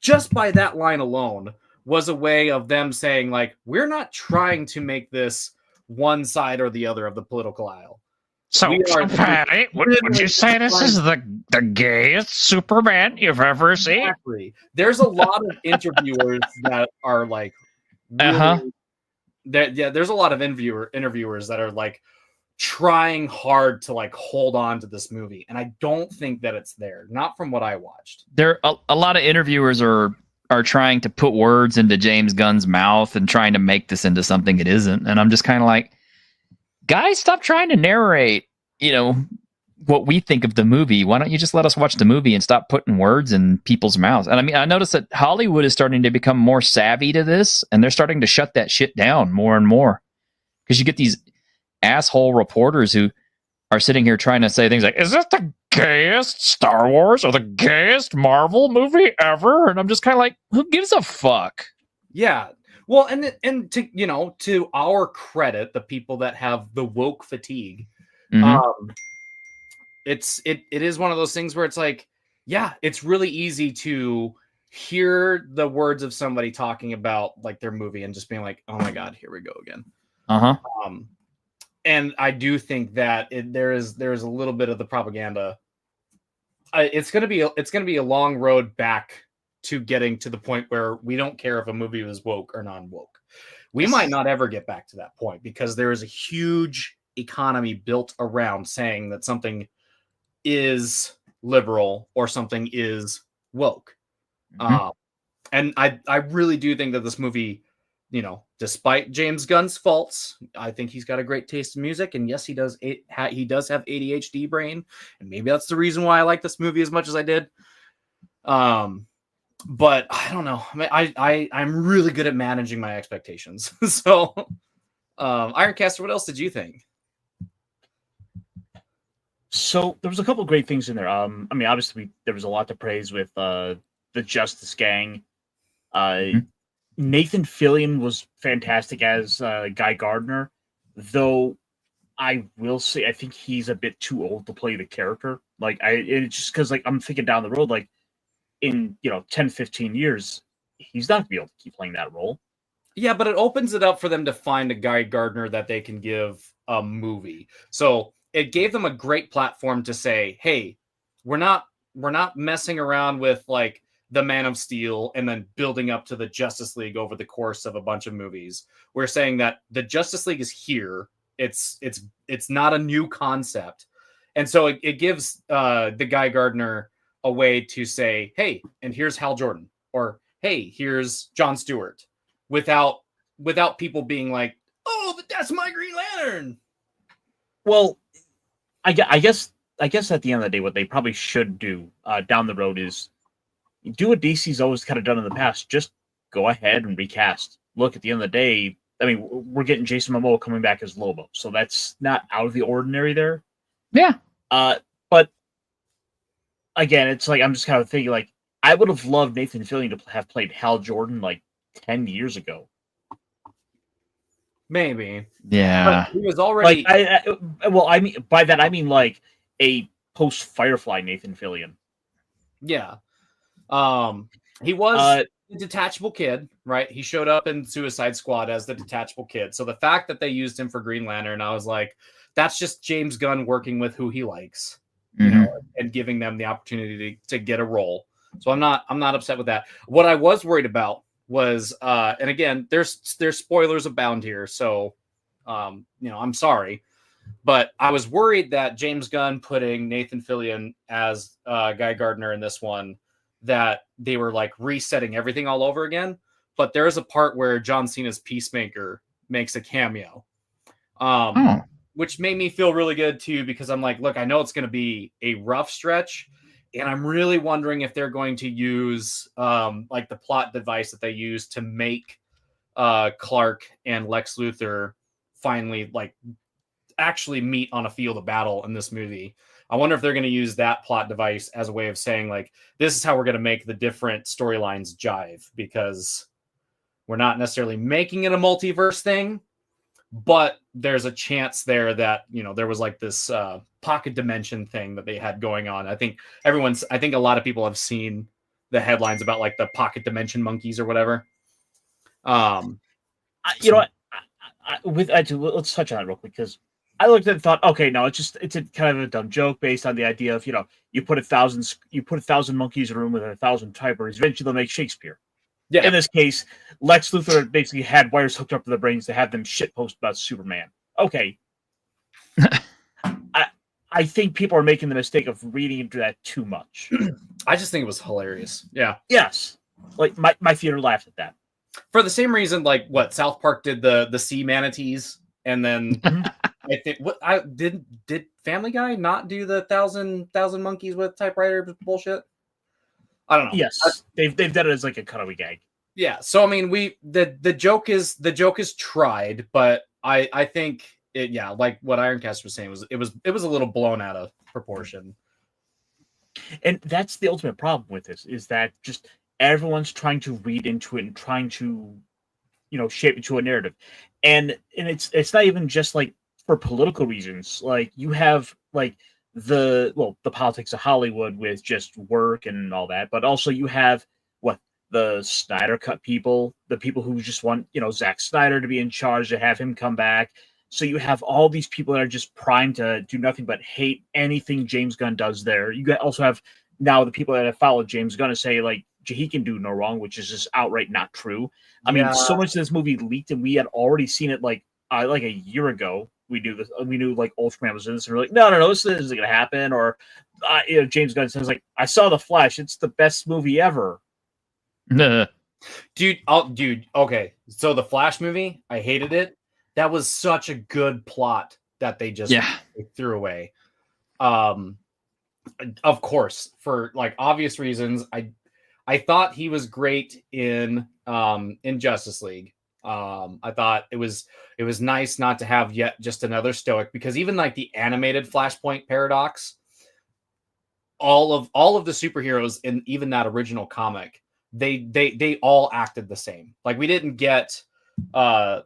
just by that line alone, was a way of them saying like, we're not trying to make this one side or the other of the political aisle. So, Patty, would you say this is the gayest Superman you've ever seen? Exactly. There's a lot of interviewers that are like, really, there's a lot of interviewers that are like trying hard to like hold on to this movie, and I don't think that it's there. Not from what I watched. There a lot of interviewers are trying to put words into James Gunn's mouth and trying to make this into something it isn't, and I'm just kind of like, guys, stop trying to narrate, you know, what we think of the movie. Why don't you just let us watch the movie and stop putting words in people's mouths? And I mean, I noticed that Hollywood is starting to become more savvy to this, and they're starting to shut that shit down more and more. Because you get these asshole reporters who are sitting here trying to say things like, is this the gayest Star Wars or the gayest Marvel movie ever? And I'm just kind of like, who gives a fuck? Yeah. Well, and to, you know, to our credit, the people that have the woke fatigue, it is one of those things where it's like, yeah, it's really easy to hear the words of somebody talking about like their movie and just being like, oh my God, here we go again. And I do think that there is a little bit of the propaganda. It's gonna be a long road back to getting to the point where we don't care if a movie was woke or non-woke. We might not ever get back to that point because there is a huge economy built around saying that something is liberal or something is woke. And I really do think that this movie, you know, despite James Gunn's faults, I think he's got a great taste in music. And yes, he does have ADHD brain. And maybe that's the reason why I like this movie as much as I did. But I don't know. I mean, I'm really good at managing my expectations. So, Ironcaster, what else did you think? So there was a couple of great things in there. I mean, obviously there was a lot to praise with the Justice Gang. Nathan Fillion was fantastic as Guy Gardner, though I will say I think he's a bit too old to play the character. Like it's just because like I'm thinking down the road, like in 10, 15 years, he's not gonna be able to keep playing that role. Yeah, but it opens it up for them to find a Guy Gardner that they can give a movie. So it gave them a great platform to say, hey, we're not messing around with like the Man of Steel and then building up to the Justice League over the course of a bunch of movies. We're saying that the Justice League is here. It's not a new concept. And so it gives the Guy Gardner a way to say, hey, and here's Hal Jordan, or hey, here's Jon Stewart, without without people being like, "Oh, but that's my Green Lantern." Well, I guess at the end of the day, what they probably should do down the road is do what DC's always kind of done in the past. Just go ahead and recast. Look, at the end of the day, I mean, we're getting Jason Momoa coming back as Lobo, so that's not out of the ordinary there. Yeah. But again, it's like I'm just kind of thinking, like, I would have loved Nathan Fillion to have played Hal Jordan like 10 years ago. Maybe. Yeah. But he was already. Like, I mean by that I mean like a post Firefly Nathan Fillion. Yeah. He was a detachable kid, right? He showed up in Suicide Squad as the detachable kid. So the fact that they used him for Green Lantern, I was like, that's just James Gunn working with who he likes, you know, and giving them the opportunity to get a role. So I'm not upset with that. What I was worried about was, and again, there's spoilers abound here, so you know, I'm sorry, but I was worried that James Gunn putting Nathan Fillion as Guy Gardner in this one, that they were like resetting everything all over again. But there is a part where John Cena's Peacemaker makes a cameo, which made me feel really good too, because I'm like, look, I know it's going to be a rough stretch, and I'm really wondering if they're going to use like the plot device that they used to make Clark and Lex Luthor finally like actually meet on a field of battle in this movie. I wonder if they're going to use that plot device as a way of saying, like, this is how we're going to make the different storylines jive, because we're not necessarily making it a multiverse thing, but there's a chance there that, you know, there was like this pocket dimension thing that they had going on. I think a lot of people have seen the headlines about like the pocket dimension monkeys or whatever. You know what? Let's touch on it real quick, because I looked at it and thought, okay, no, it's a kind of a dumb joke based on the idea of, you know, you put 1,000 monkeys in a room with 1,000 typewriters, eventually they'll make Shakespeare. Yeah. In this case, Lex Luthor basically had wires hooked up to their brains to have them shitpost about Superman. Okay. I think people are making the mistake of reading into that too much. I just think it was hilarious. Yeah. Yes. Like my theater laughed at that. For the same reason, like what South Park did the sea manatees, and then I think did Family Guy not do the thousand monkeys with typewriter bullshit? I don't know. Yes, they've done it as like a cutaway gag. Yeah, so I mean, the joke is tried, but I think it, yeah, like what Ironcast was saying, it was a little blown out of proportion. And that's the ultimate problem with this, is that just everyone's trying to read into it and trying to, you know, shape it to a narrative. And it's not even just like for political reasons. Like you have like the politics of Hollywood with just work and all that, but also you have the Snyder Cut people, the people who just want, you know, Zack Snyder to be in charge, to have him come back. So you have all these people that are just primed to do nothing but hate anything James Gunn does there. You also have now the people that have followed James Gunn and say, like, he can do no wrong, which is just outright not true. I mean, so much of this movie leaked, and we had already seen it like a year ago. We knew like Ultraman was in this, and we're like, no, this isn't gonna happen. Or you know, James Gunn says like, I saw The Flash, it's the best movie ever. Dude, okay. So the Flash movie, I hated it. That was such a good plot that they just threw away. Of course, for like obvious reasons, I thought he was great in Justice League. I thought it was nice not to have yet just another stoic, because even like the animated Flashpoint paradox, all of the superheroes in even that original comic, they all acted the same. Like we didn't get the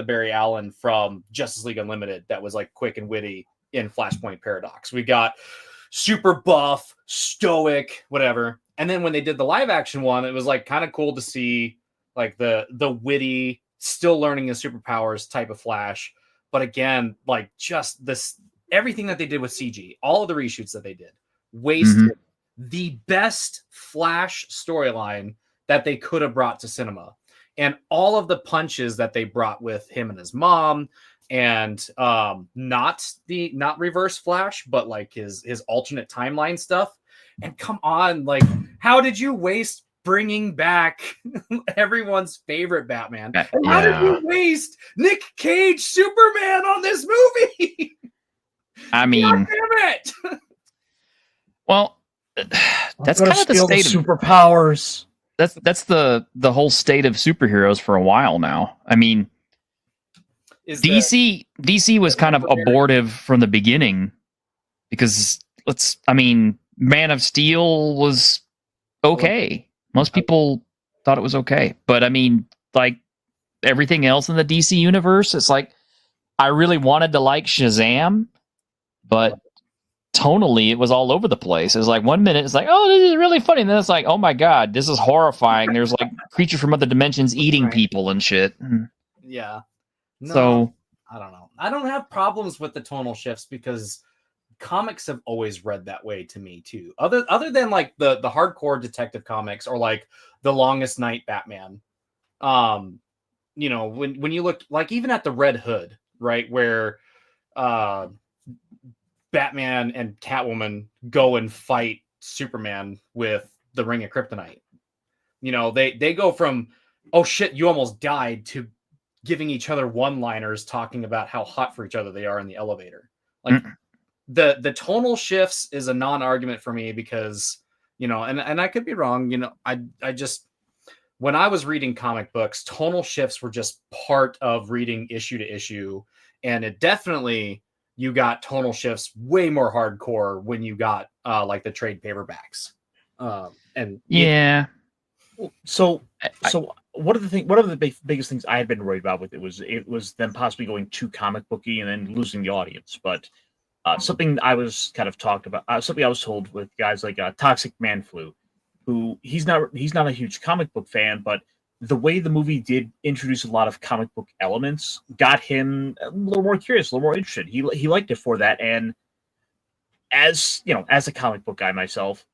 Barry Allen from Justice League Unlimited that was like quick and witty in Flashpoint Paradox. We got super buff, stoic, whatever. And then when they did the live action one, it was like kind of cool to see like the witty, still learning his superpowers type of Flash. But again, like just this, everything that they did with CG, all of the reshoots that they did, wasted the best Flash storyline that they could have brought to cinema. And all of the punches that they brought with him and his mom, and not reverse Flash, but like his alternate timeline stuff. And come on, like, how did you waste bringing back everyone's favorite Batman. And how Yeah. did you waste Nick Cage Superman on this movie? I mean, God damn it! well, that's kind of the state of superpowers. That's the whole state of superheroes for a while now. I mean, DC was kind of abortive from the beginning because Man of Steel was okay. Most people thought it was okay, but I mean, like everything else in the DC universe, it's like I really wanted to like Shazam, but tonally it was all over the place. It was like 1 minute it's like, oh, this is really funny, and then it's like, oh my god, this is horrifying. There's like creatures from other dimensions eating people and shit. Yeah. No, So I don't know. I don't have problems with the tonal shifts because comics have always read that way to me too. Other than like the hardcore detective comics or like The Longest Night Batman. You know, when you look like even at the Red Hood, right, where Batman and Catwoman go and fight Superman with the Ring of Kryptonite. You know, they go from, oh shit, you almost died, to giving each other one-liners talking about how hot for each other they are in the elevator. Like the tonal shifts is a non-argument for me because, you know, and I could be wrong, you know, I just, when I was reading comic books, tonal shifts were just part of reading issue to issue, and it definitely, you got tonal shifts way more hardcore when you got like the trade paperbacks. And yeah. So what are the biggest things I had been worried about with it was them possibly going too comic booky and then losing the audience. But something I was kind of talked about, something I was told with guys like Toxic Man Flu, who he's not a huge comic book fan, but the way the movie did introduce a lot of comic book elements got him a little more curious, a little more interested. He liked it for that. And as you know, as a comic book guy myself,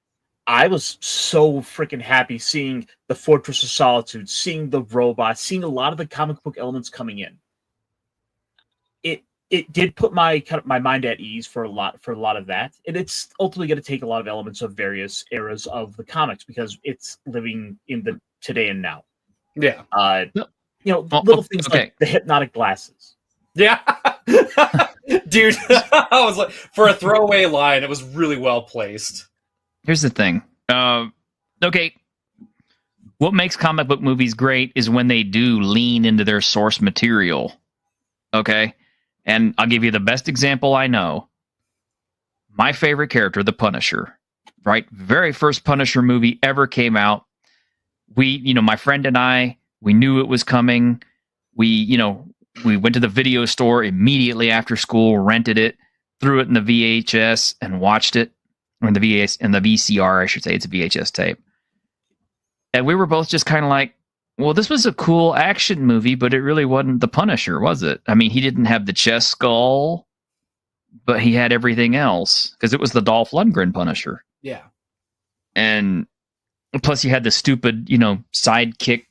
I was so freaking happy seeing the Fortress of Solitude, seeing the robots, seeing a lot of the comic book elements coming in. It did put my mind at ease for a lot of that, and it's ultimately going to take a lot of elements of various eras of the comics because it's living in the today and now. Yeah. You know, little things like the hypnotic glasses. Yeah. Dude, I was like, for a throwaway line, it was really well placed. Here's the thing. Okay. What makes comic book movies great is when they do lean into their source material. Okay. And I'll give you the best example I know. My favorite character, the Punisher, right? Very first Punisher movie ever came out. My friend and I, we knew it was coming. We went to the video store immediately after school, rented it, threw it in the VHS and watched it. Or in the VCR, I should say. It's a VHS tape. And we were both just kind of like, well, this was a cool action movie, but it really wasn't the Punisher, was it? I mean, he didn't have the chest skull, but he had everything else because it was the Dolph Lundgren Punisher. Yeah. And plus, you had the stupid, sidekick,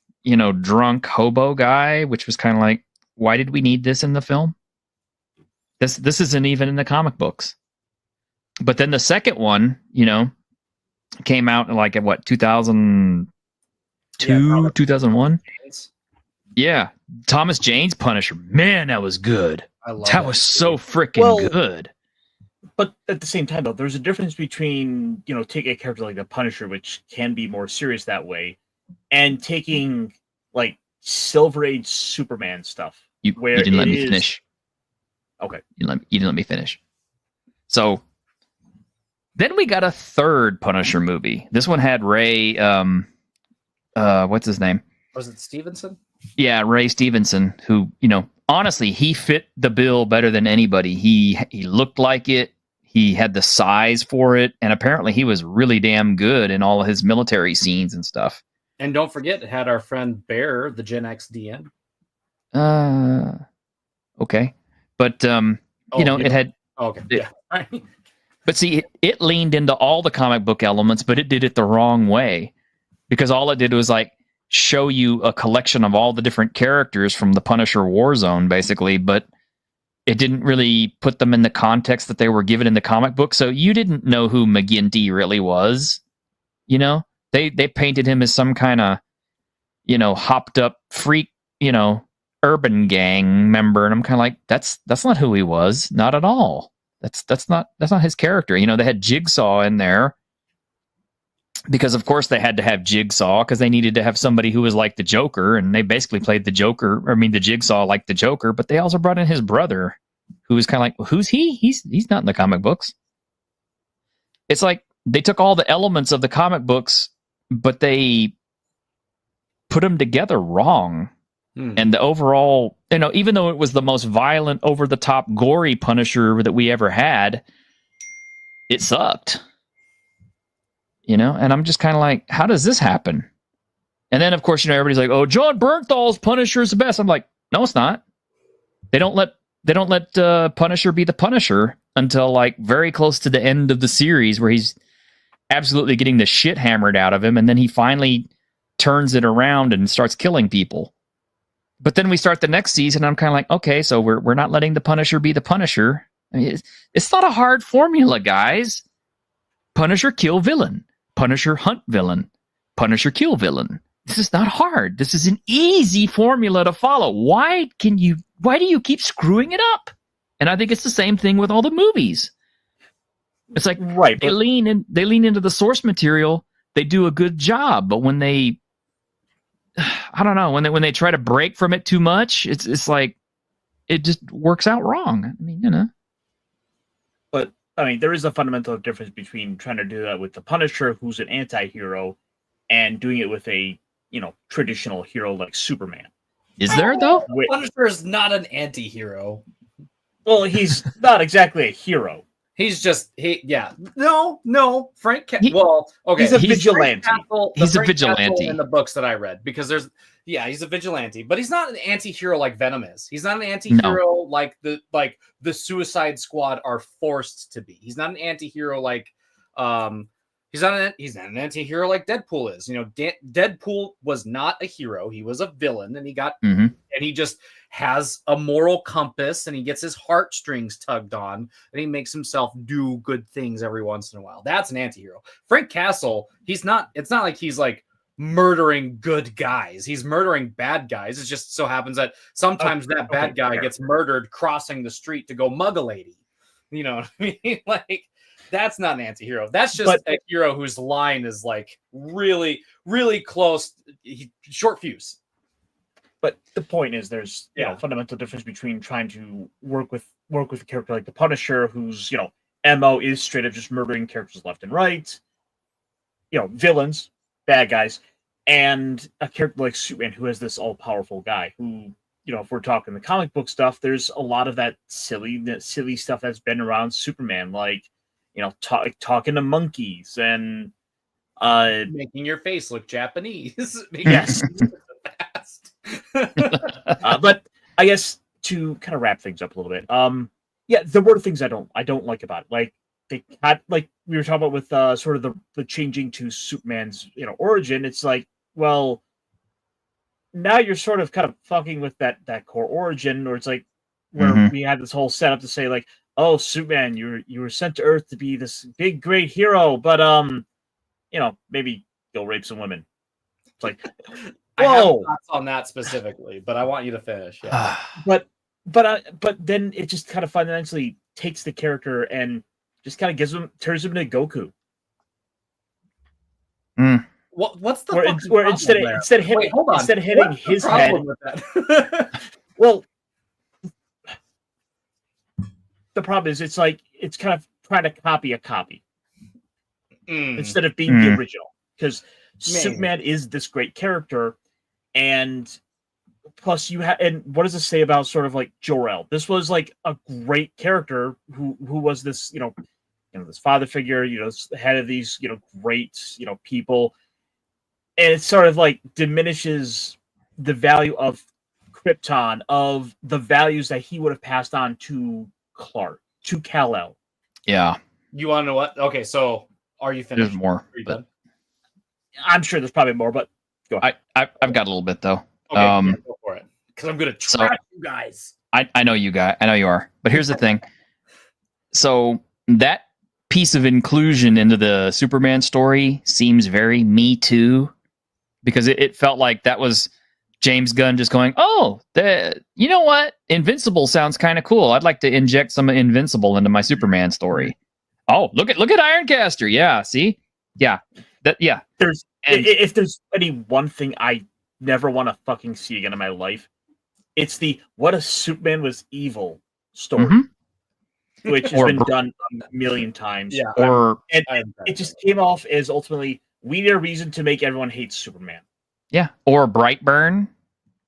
drunk hobo guy, which was kind of like, why did we need this in the film? This isn't even in the comic books. But then the second one, came out in like at 2002, 2001. Yeah, Thomas Jane's Punisher. Man, that was good. That was so freaking good. But at the same time, though, there's a difference between, taking a character like the Punisher, which can be more serious that way, and taking like Silver Age Superman stuff. You didn't let me finish. Okay. You didn't let me finish. So then we got a third Punisher movie. This one had Ray, what's his name? Was it Stevenson? Yeah, Ray Stevenson, who, honestly, he fit the bill better than anybody. He looked like it. He had the size for it. And apparently he was really damn good in all of his military scenes and stuff. And don't forget, it had our friend Bear, the Gen X DN. Okay. But, it had... Okay, yeah. But see, it leaned into all the comic book elements, but it did it the wrong way. Because all it did was like show you a collection of all the different characters from the Punisher Warzone, basically, but it didn't really put them in the context that they were given in the comic book. So you didn't know who McGinty really was, They painted him as some kind of, hopped up freak, urban gang member, and I'm kind of like, that's not who he was, not at all. That's not his character. They had Jigsaw in there because, of course, they had to have Jigsaw because they needed to have somebody who was like the Joker, and they basically played the Jigsaw like the Joker, but they also brought in his brother, who was kind of like, well, who's he? He's not in the comic books. It's like they took all the elements of the comic books, but they put them together wrong. And the overall, even though it was the most violent, over-the-top, gory Punisher that we ever had, it sucked. And I'm just kind of like, how does this happen? And then, of course, everybody's like, oh, John Bernthal's Punisher is the best. I'm like, no, it's not. They don't let Punisher be the Punisher until like very close to the end of the series, where he's absolutely getting the shit hammered out of him, and then he finally turns it around and starts killing people. But then we start the next season, and I'm kind of like, okay, so we're not letting the Punisher be the Punisher. I mean, it's not a hard formula, guys. Punisher kill villain. Punisher hunt villain. Punisher kill villain. This is not hard. This is an easy formula to follow. Why do you keep screwing it up? And I think it's the same thing with all the movies. It's like, right, they lean into the source material. They do a good job, but when they, I don't know, when they try to break from it too much, it's like it just works out wrong. I mean, But I mean, there is a fundamental difference between trying to do that with the Punisher, who's an anti-hero, and doing it with a traditional hero like Superman. Is there though? Punisher is not an anti-hero. Well, he's not exactly a hero. He's just no Frank. Okay, he's a vigilante. He's a vigilante in the books that I read, because he's a vigilante, but he's not an anti-hero like Venom is. He's not an anti-hero like the Suicide Squad are forced to be. He's not an anti-hero like he's not an anti-hero like Deadpool is. Deadpool was not a hero. He was a villain, and and he just has a moral compass, and he gets his heartstrings tugged on, and he makes himself do good things every once in a while. That's an anti-hero. Frank Castle, it's not like he's like murdering good guys. He's murdering bad guys. It just so happens that sometimes that bad guy gets murdered crossing the street to go mug a lady. You know what I mean? Like, that's not an anti-hero. That's just a hero whose line is like really, really close. Short fuse. But the point is, there's a fundamental difference between trying to work with a character like the Punisher, whose MO is straight up just murdering characters left and right, villains, bad guys, and a character like Superman, who has this all-powerful guy who, if we're talking the comic book stuff, there's a lot of that silly stuff that's been around Superman, like talking to monkeys and making your face look Japanese. Yes. But I guess to kind of wrap things up a little bit, there were things I don't like about it. Like they had, like we were talking about with sort of the changing to Superman's origin. It's like, well, now you're sort of kind of fucking with that core origin, or it's like where we had this whole setup to say like, oh, Superman, you were sent to Earth to be this big great hero, but maybe you'll rape some women. It's like, I have thoughts on that specifically, but I want you to finish. Yeah. but then it just kind of fundamentally takes the character and just kind of turns him into Goku. What's the where instead of hitting his head, well, the problem is it's kind of trying to copy a copy instead of being the original, because Superman is this great character. And plus and what does it say about sort of like Jor-El? This was like a great character who was this, this father figure, the head of these, great, people. And it sort of like diminishes the value of Krypton, of the values that he would have passed on to Clark, to Kal-El. Yeah. You want to know what? Okay, so are you finished? There's more. Are you done? I'm sure there's probably more, but go ahead. I've got a little bit though. Okay, go for it. Because I'm gonna trash you guys. I know you guys. I know you are. But here's the thing. So that piece of inclusion into the Superman story seems very Me Too, because it felt like that was James Gunn just going, oh, you know what? Invincible sounds kind of cool. I'd like to inject some Invincible into my Superman story. Oh, look at Ironcaster. Yeah, see? Yeah. If there's any one thing I never want to fucking see again in my life, it's the what if Superman was evil story. Which has been done a million times. Yeah. It just came off as ultimately we need a reason to make everyone hate Superman. Yeah. Or Brightburn.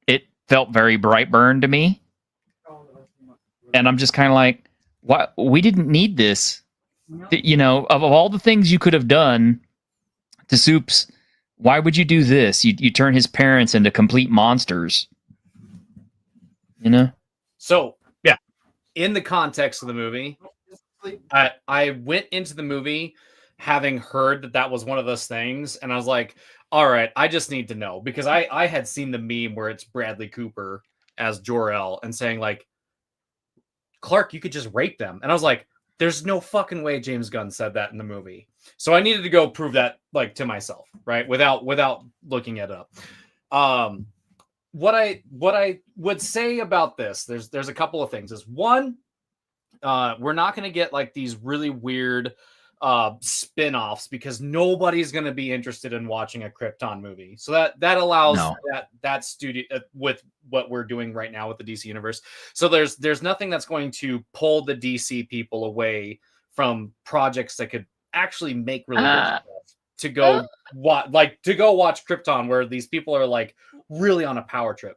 It felt very Brightburn to me. And I'm just kind of like, what? We didn't need this. You know, of all the things you could have done to Soups, why would you do this? You turn his parents into complete monsters. You know? So, yeah. In the context of the movie, I went into the movie having heard that was one of those things, and I was like, all right, I just need to know, because I had seen the meme where it's Bradley Cooper as Jor-El and saying like, Clark, you could just rape them. And I was like, there's no fucking way James Gunn said that in the movie. So I needed to go prove that like to myself, right? Without looking it up. What I would say about this, there's a couple of things. Is one, we're not going to get like these really weird spin-offs, because nobody's going to be interested in watching a Krypton movie. So that allows that studio with what we're doing right now with the DC universe. So there's nothing that's going to pull the DC people away from projects that could actually make really good stuff to go watch Krypton, where these people are like really on a power trip.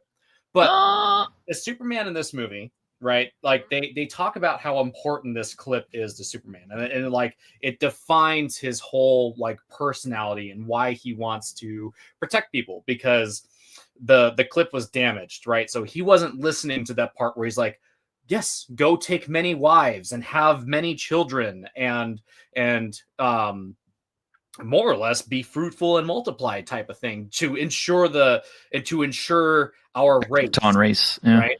But the Superman in this movie, right? Like they talk about how important this clip is to Superman, and like it defines his whole like personality and why he wants to protect people, because the clip was damaged, right? So he wasn't listening to that part where he's like, yes, go take many wives and have many children and more or less be fruitful and multiply type of thing to ensure our race. Krypton race, yeah. Right?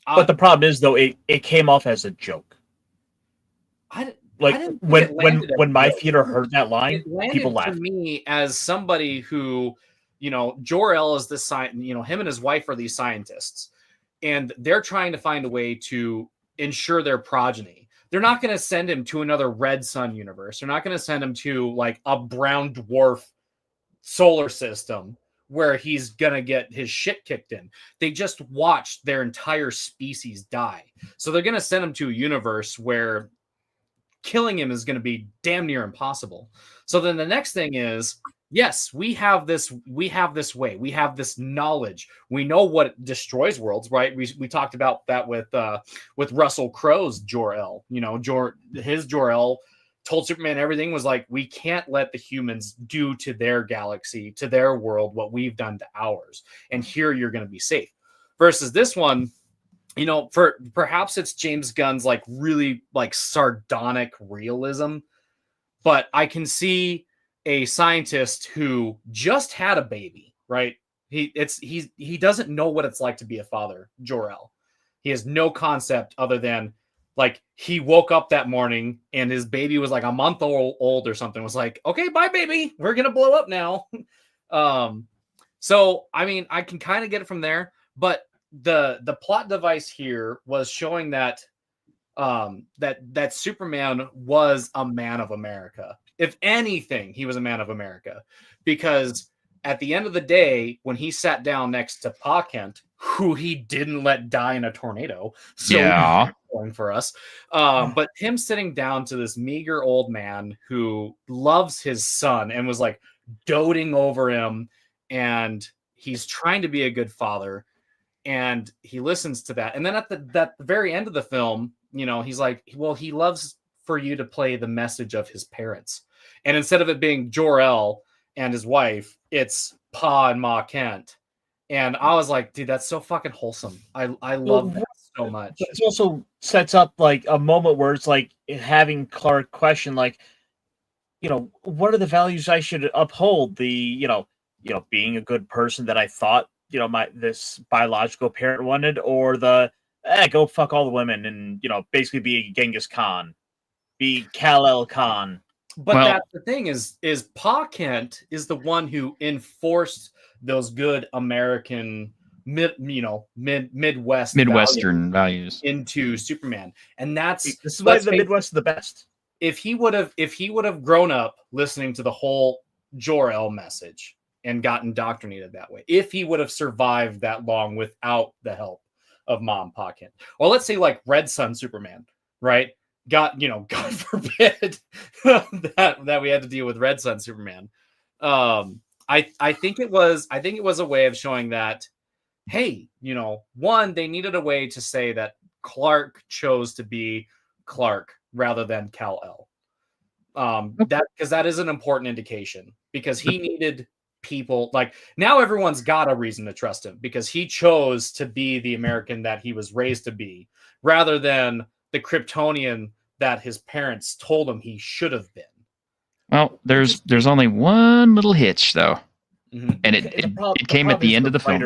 But the problem is, though, it came off as a joke. When my theater heard that line, people laughed. To me, as somebody who, Jor-El is this him and his wife are these scientists, and they're trying to find a way to ensure their progeny. They're not going to send him to another Red Sun universe. They're not going to send him to like a brown dwarf solar system where he's gonna get his shit kicked in. They just watched their entire species die. So they're gonna send him to a universe where killing him is gonna be damn near impossible. So then the next thing is, yes, we have this way, we have this knowledge. We know what destroys worlds, right? We talked about that with Russell Crowe's Jor-El. His Jor-El told Superman everything, was like, we can't let the humans do to their galaxy, to their world, what we've done to ours. And here you're going to be safe. Versus this one, for perhaps it's James Gunn's like really like sardonic realism, but I can see a scientist who just had a baby, right? He doesn't know what it's like to be a father, Jor-El. He has no concept other than like he woke up that morning and his baby was like a month old or something. Was like, okay, bye, baby. We're going to blow up now. So, I mean, I can kind of get it from there, but the plot device here was showing that that Superman was a man of America. If anything, he was a man of America, because at the end of the day, when he sat down next to Pa Kent, who he didn't let die in a tornado, so yeah, for us, but him sitting down to this meager old man who loves his son and was like doting over him, and he's trying to be a good father, and he listens to that, and then at the very end of the film, he's like, well, he loves for you to play the message of his parents, and instead of it being Jor-El and his wife, it's Pa and Ma Kent. And I was like, dude, that's so fucking wholesome. I love that so much. It also sets up like a moment where it's like having Clark question, like, what are the values I should uphold? The, being a good person that I thought, this biological parent wanted, or the go fuck all the women and, basically be a Genghis Khan. be Kal-El Khan. But Well- that's the thing is Pa Kent is the one who enforced those good American Midwestern values into Superman, and that's This is why the Midwest is the best. If he would have grown up listening to the whole Jor-El message and got indoctrinated that way, if he would have survived that long without the help of Mom Pa Kent, or let's say like Red Sun Superman, right? God forbid that we had to deal with Red Sun Superman. I think it was a way of showing that, hey, one, they needed a way to say that Clark chose to be Clark rather than Kal-El. Because that is an important indication, because he needed people like, now everyone's got a reason to trust him because he chose to be the American that he was raised to be rather than the Kryptonian that his parents told him he should have been. Well, there's only one little hitch though, Mhm. and it came at the end of the film.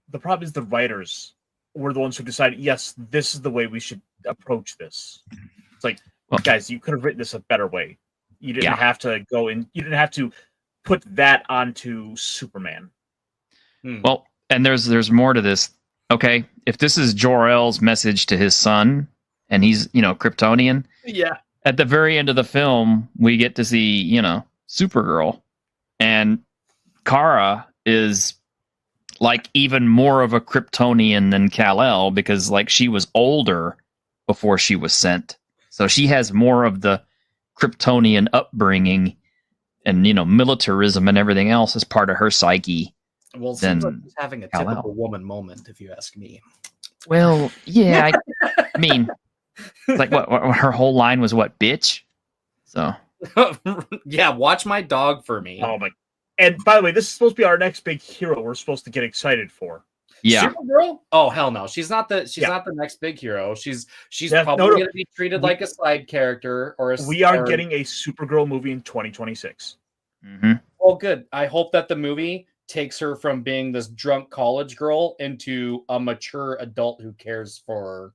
The problem is the writers were the ones who decided, yes, this is the way we should approach this. It's like, guys, you could have written this a better way. You didn't have to go in. You didn't have to put that onto Superman. Well, and there's more to this. Okay, if this is Jor-El's message to his son, and he's Kryptonian, yeah. At the very end of the film, we get to see Supergirl, and Kara is like even more of a Kryptonian than Kal-El because like she was older before she was sent, so she has more of the Kryptonian upbringing and militarism and everything else as part of her psyche. Well, it than seems like he's having a Kal-El. typical woman moment, if you ask me. Well, yeah, I mean, it's like what her whole line was, what, bitch? So yeah, watch my dog for me. Oh my! And by the way, this is supposed to be our next big hero. We're supposed to get excited for. Yeah. Supergirl? Oh hell no! She's not the next big hero. She's probably going to be treated like a side character or a. We are getting a Supergirl movie in 2026. Mm-hmm. Well, good. I hope that the movie takes her from being this drunk college girl into a mature adult who cares for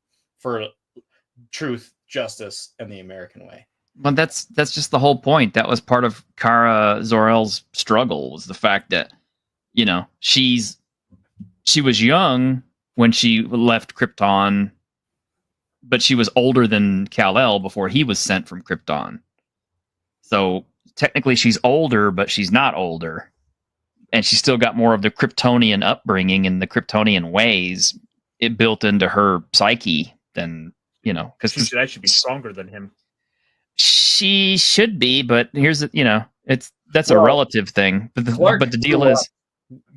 truth, justice, and the American way. Well, that's just the whole point. That was part of Kara Zor-El's struggle, was the fact that she was young when she left Krypton, but she was older than Kal-El before he was sent from Krypton. So technically she's older, but she's not older. And she still got more of the Kryptonian upbringing and the Kryptonian ways it built into her psyche than, because She should be stronger than him. She should be, but here's that's a relative thing. But the deal is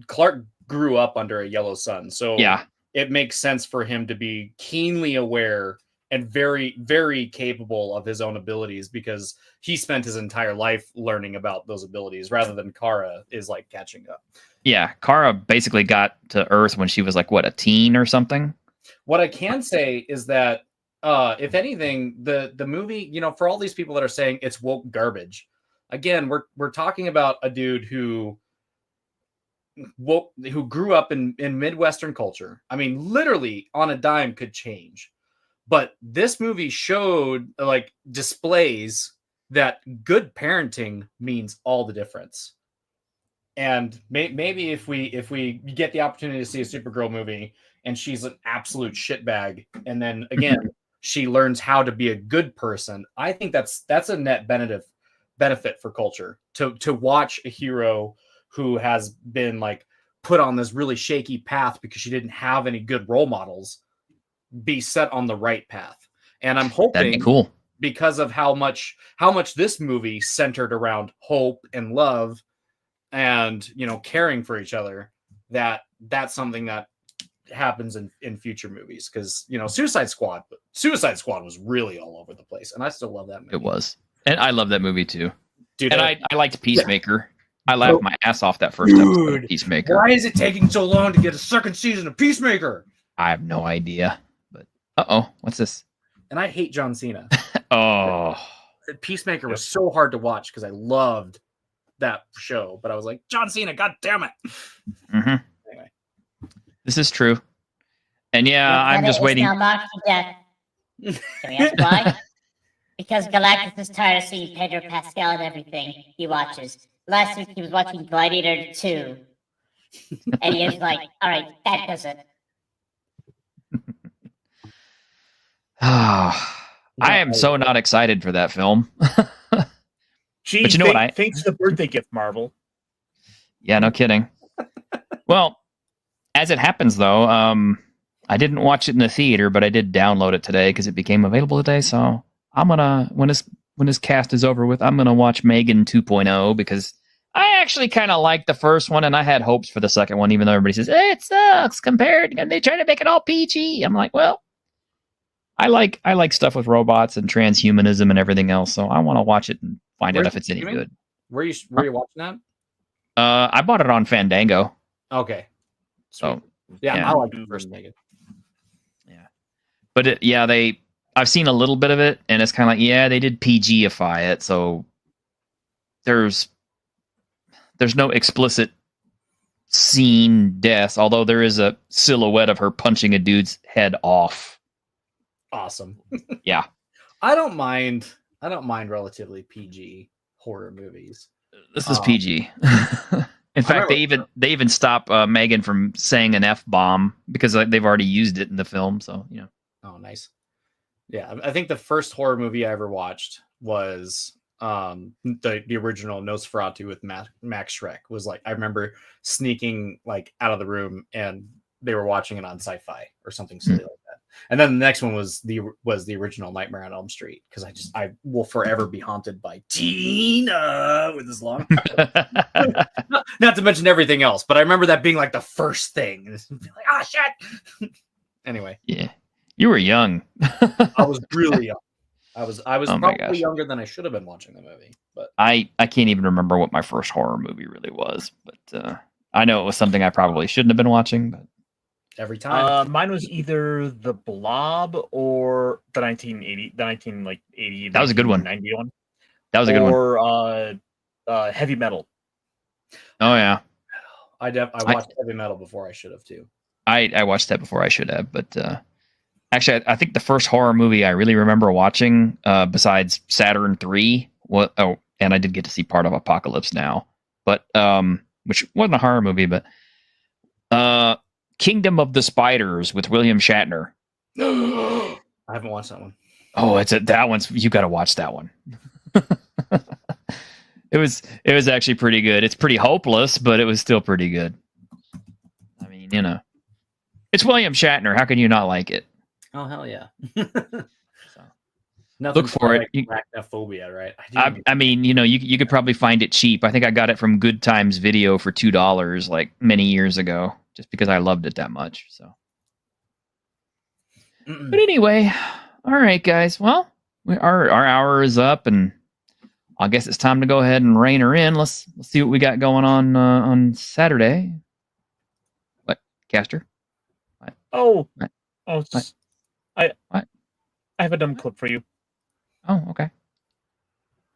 Clark grew up under a yellow sun, so yeah, it makes sense for him to be keenly aware and very, very capable of his own abilities because he spent his entire life learning about those abilities rather than Kara is like catching up. Yeah, Kara basically got to Earth when she was like, what, a teen or something? What I can say is that if anything, the movie, for all these people that are saying it's woke garbage, again, we're talking about a dude who grew up in Midwestern culture. I mean, literally on a dime could change. But this movie displays that good parenting means all the difference. And maybe if we get the opportunity to see a Supergirl movie and she's an absolute shitbag, and then again she learns how to be a good person, I think that's a net benefit for culture to watch a hero who has been like put on this really shaky path because she didn't have any good role models be set on the right path. And I'm hoping that'd be cool because of how much this movie centered around hope and love and caring for each other, that's something that happens in future movies. Because Suicide Squad was really all over the place, and I still love that movie. It was, and I love that movie too, dude. And I liked Peacemaker. I laughed my ass off that first episode of Peacemaker. Why is it taking so long to get a second season of Peacemaker? I have no idea. But what's this? And I hate John Cena. Oh, Peacemaker was so hard to watch because I loved that show, but I was like, John Cena, god damn it. Mm-hmm. Anyway, this is true, and yeah, I'm just waiting. Now marked for death. Can we ask why? Because Galactus is tired of seeing Pedro Pascal and everything he watches. Last week he was watching Gladiator 2. And he was like, all right, that does it. I am so not excited for that film. Gee, but you know what? Thanks the birthday gift, Marvel. Yeah, no kidding. Well, as it happens, though, I didn't watch it in the theater, but I did download it today because it became available today. So I'm gonna, when this cast is over with, I'm gonna watch Megan 2.0 because I actually kind of liked the first one, and I had hopes for the second one, even though everybody says it sucks compared, and they try to make it all PG. I'm like, well, I like stuff with robots and transhumanism and everything else, so I want to watch it and find out if it's any good. Were you watching that? I bought it on Fandango. Okay. So yeah, I like the first Megan. Yeah, but I've seen a little bit of it, and it's kind of like, they did PG-ify it, so there's no explicit scene death, although there is a silhouette of her punching a dude's head off. Awesome. Yeah. I don't mind relatively PG horror movies. This is PG. In fact, they even stop Megan from saying an F-bomb because they've already used it in the film. So, you know. Oh, nice. Yeah, I think the first horror movie I ever watched was the original Nosferatu with Max Schreck. Was like, I remember sneaking like out of the room and they were watching it on Sci-Fi or something silly like that. And then the next one was the original Nightmare on Elm Street, because I will forever be haunted by Tina with his long not to mention everything else, but I remember that being like the first thing. Like, oh shit. Anyway. Yeah. You were young. I was really young. I was probably younger than I should have been watching the movie. But I can't even remember what my first horror movie really was, but I know it was something I probably shouldn't have been watching, but every time. Mine was either The Blob or the 1980. That was a good one. 91. That was a good one. Or Heavy Metal. Oh yeah. I watched Heavy Metal before I should have too. I watched that before I should have, but actually I think the first horror movie I really remember watching, besides Saturn 3, and I did get to see part of Apocalypse Now, but which wasn't a horror movie, but Kingdom of the Spiders with William Shatner. I haven't watched that one. Oh, you got to watch that one. It was actually pretty good. It's pretty hopeless, but it was still pretty good. I mean, you know, it's William Shatner. How can you not like it? Oh hell yeah! Look for it. Arachnophobia, right? I mean, you know, you could probably find it cheap. I think I got it from Good Times Video for $2 like many years ago, just because I loved it that much. So, but anyway, all right, guys. Well, our hour is up, and I guess it's time to go ahead and rein her in. Let's see what we got going on Saturday. What, Caster? What? What? I What? I have a dumb clip for you. Oh, okay.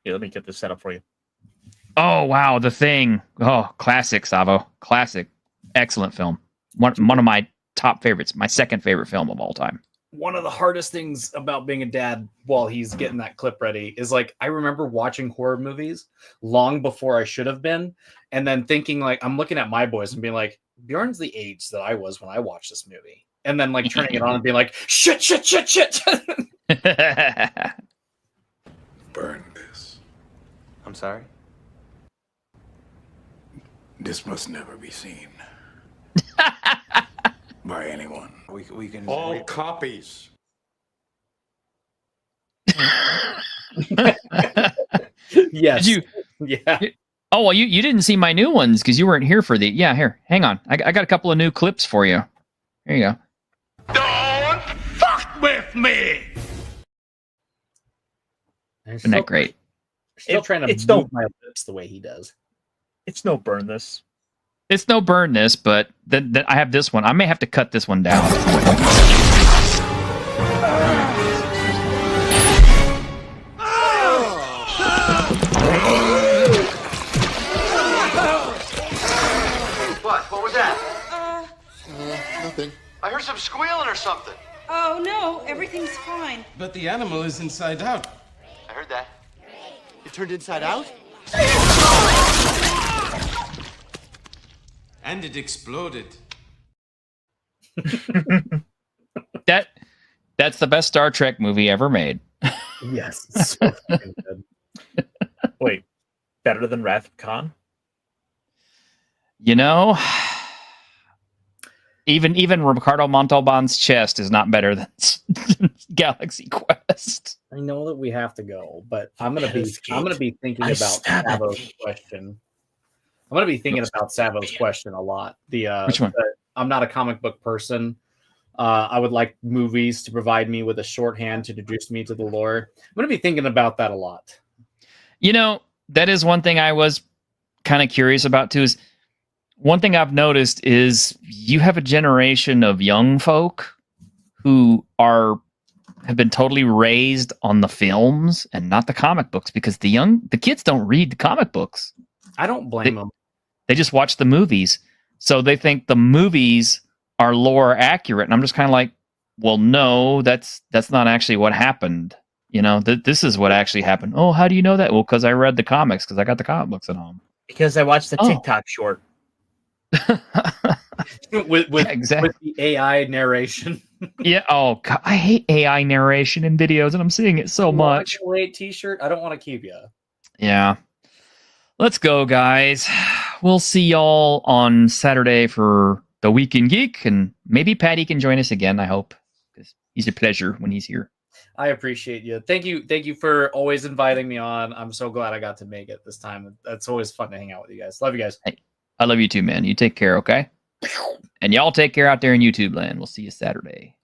Yeah, let me get this set up for you. Oh wow, The Thing. Oh, classic, Savo. Classic. Excellent film. One of my top favorites. My second favorite film of all time. One of the hardest things about being a dad while he's getting that clip ready is like, I remember watching horror movies long before I should have been, and then thinking like, I'm looking at my boys and being like, Bjorn's the age that I was when I watched this movie, and then like turning it on and being like, shit. Burn this. I'm sorry? This must never be seen. By anyone. We can... All copies. Yes. Did you? Yeah. Oh, well, you didn't see my new ones because you weren't here for the... Yeah, here. Hang on. I got a couple of new clips for you. Here you go. Don't fuck with me! Isn't that great? Still trying to move my lips the way he does. It's no burn this. It's no burn this, but then I have this one. I may have to cut this one down. What was that? Nothing. I heard some squealing or something. Oh no, everything's fine. But the animal is inside out. I heard that. It turned inside out? And it exploded. That's the best Star Trek movie ever made. Yes. It's so fucking good. Wait, better than Wrath of Khan? You know, even Ricardo Montalban's chest is not better than Galaxy Quest. I know that we have to go, but I'm gonna be thinking about stab Savo's question. I'm gonna be thinking about Savo's question a lot. Which one? I'm not a comic book person. I would like movies to provide me with a shorthand to introduce me to the lore. I'm gonna be thinking about that a lot. You know, that is one thing I was kind of curious about too. Is one thing I've noticed is you have a generation of young folk who have been totally raised on the films and not the comic books, because the kids don't read the comic books. I don't blame them. They just watch the movies, so they think the movies are lore accurate. And I'm just kind of like, well, no, that's not actually what happened. You know, this is what actually happened. Oh, how do you know that? Well, because I read the comics, because I got the comic books at home. Because I watched the TikTok short. with the AI narration. Yeah. Oh, God, I hate AI narration in videos, and I'm seeing it so much. Wait, T-shirt. I don't want to keep you. Yeah. Let's go, guys. We'll see y'all on Saturday for the Weekend Geek, and maybe Patty can join us again. I hope, because he's a pleasure when he's here. I appreciate you. Thank you for always inviting me on. I'm so glad I got to make it this time. It's always fun to hang out with you guys. Love you guys. Hey, I love you too, man. You take care, okay? And y'all take care out there in YouTube land. We'll see you Saturday.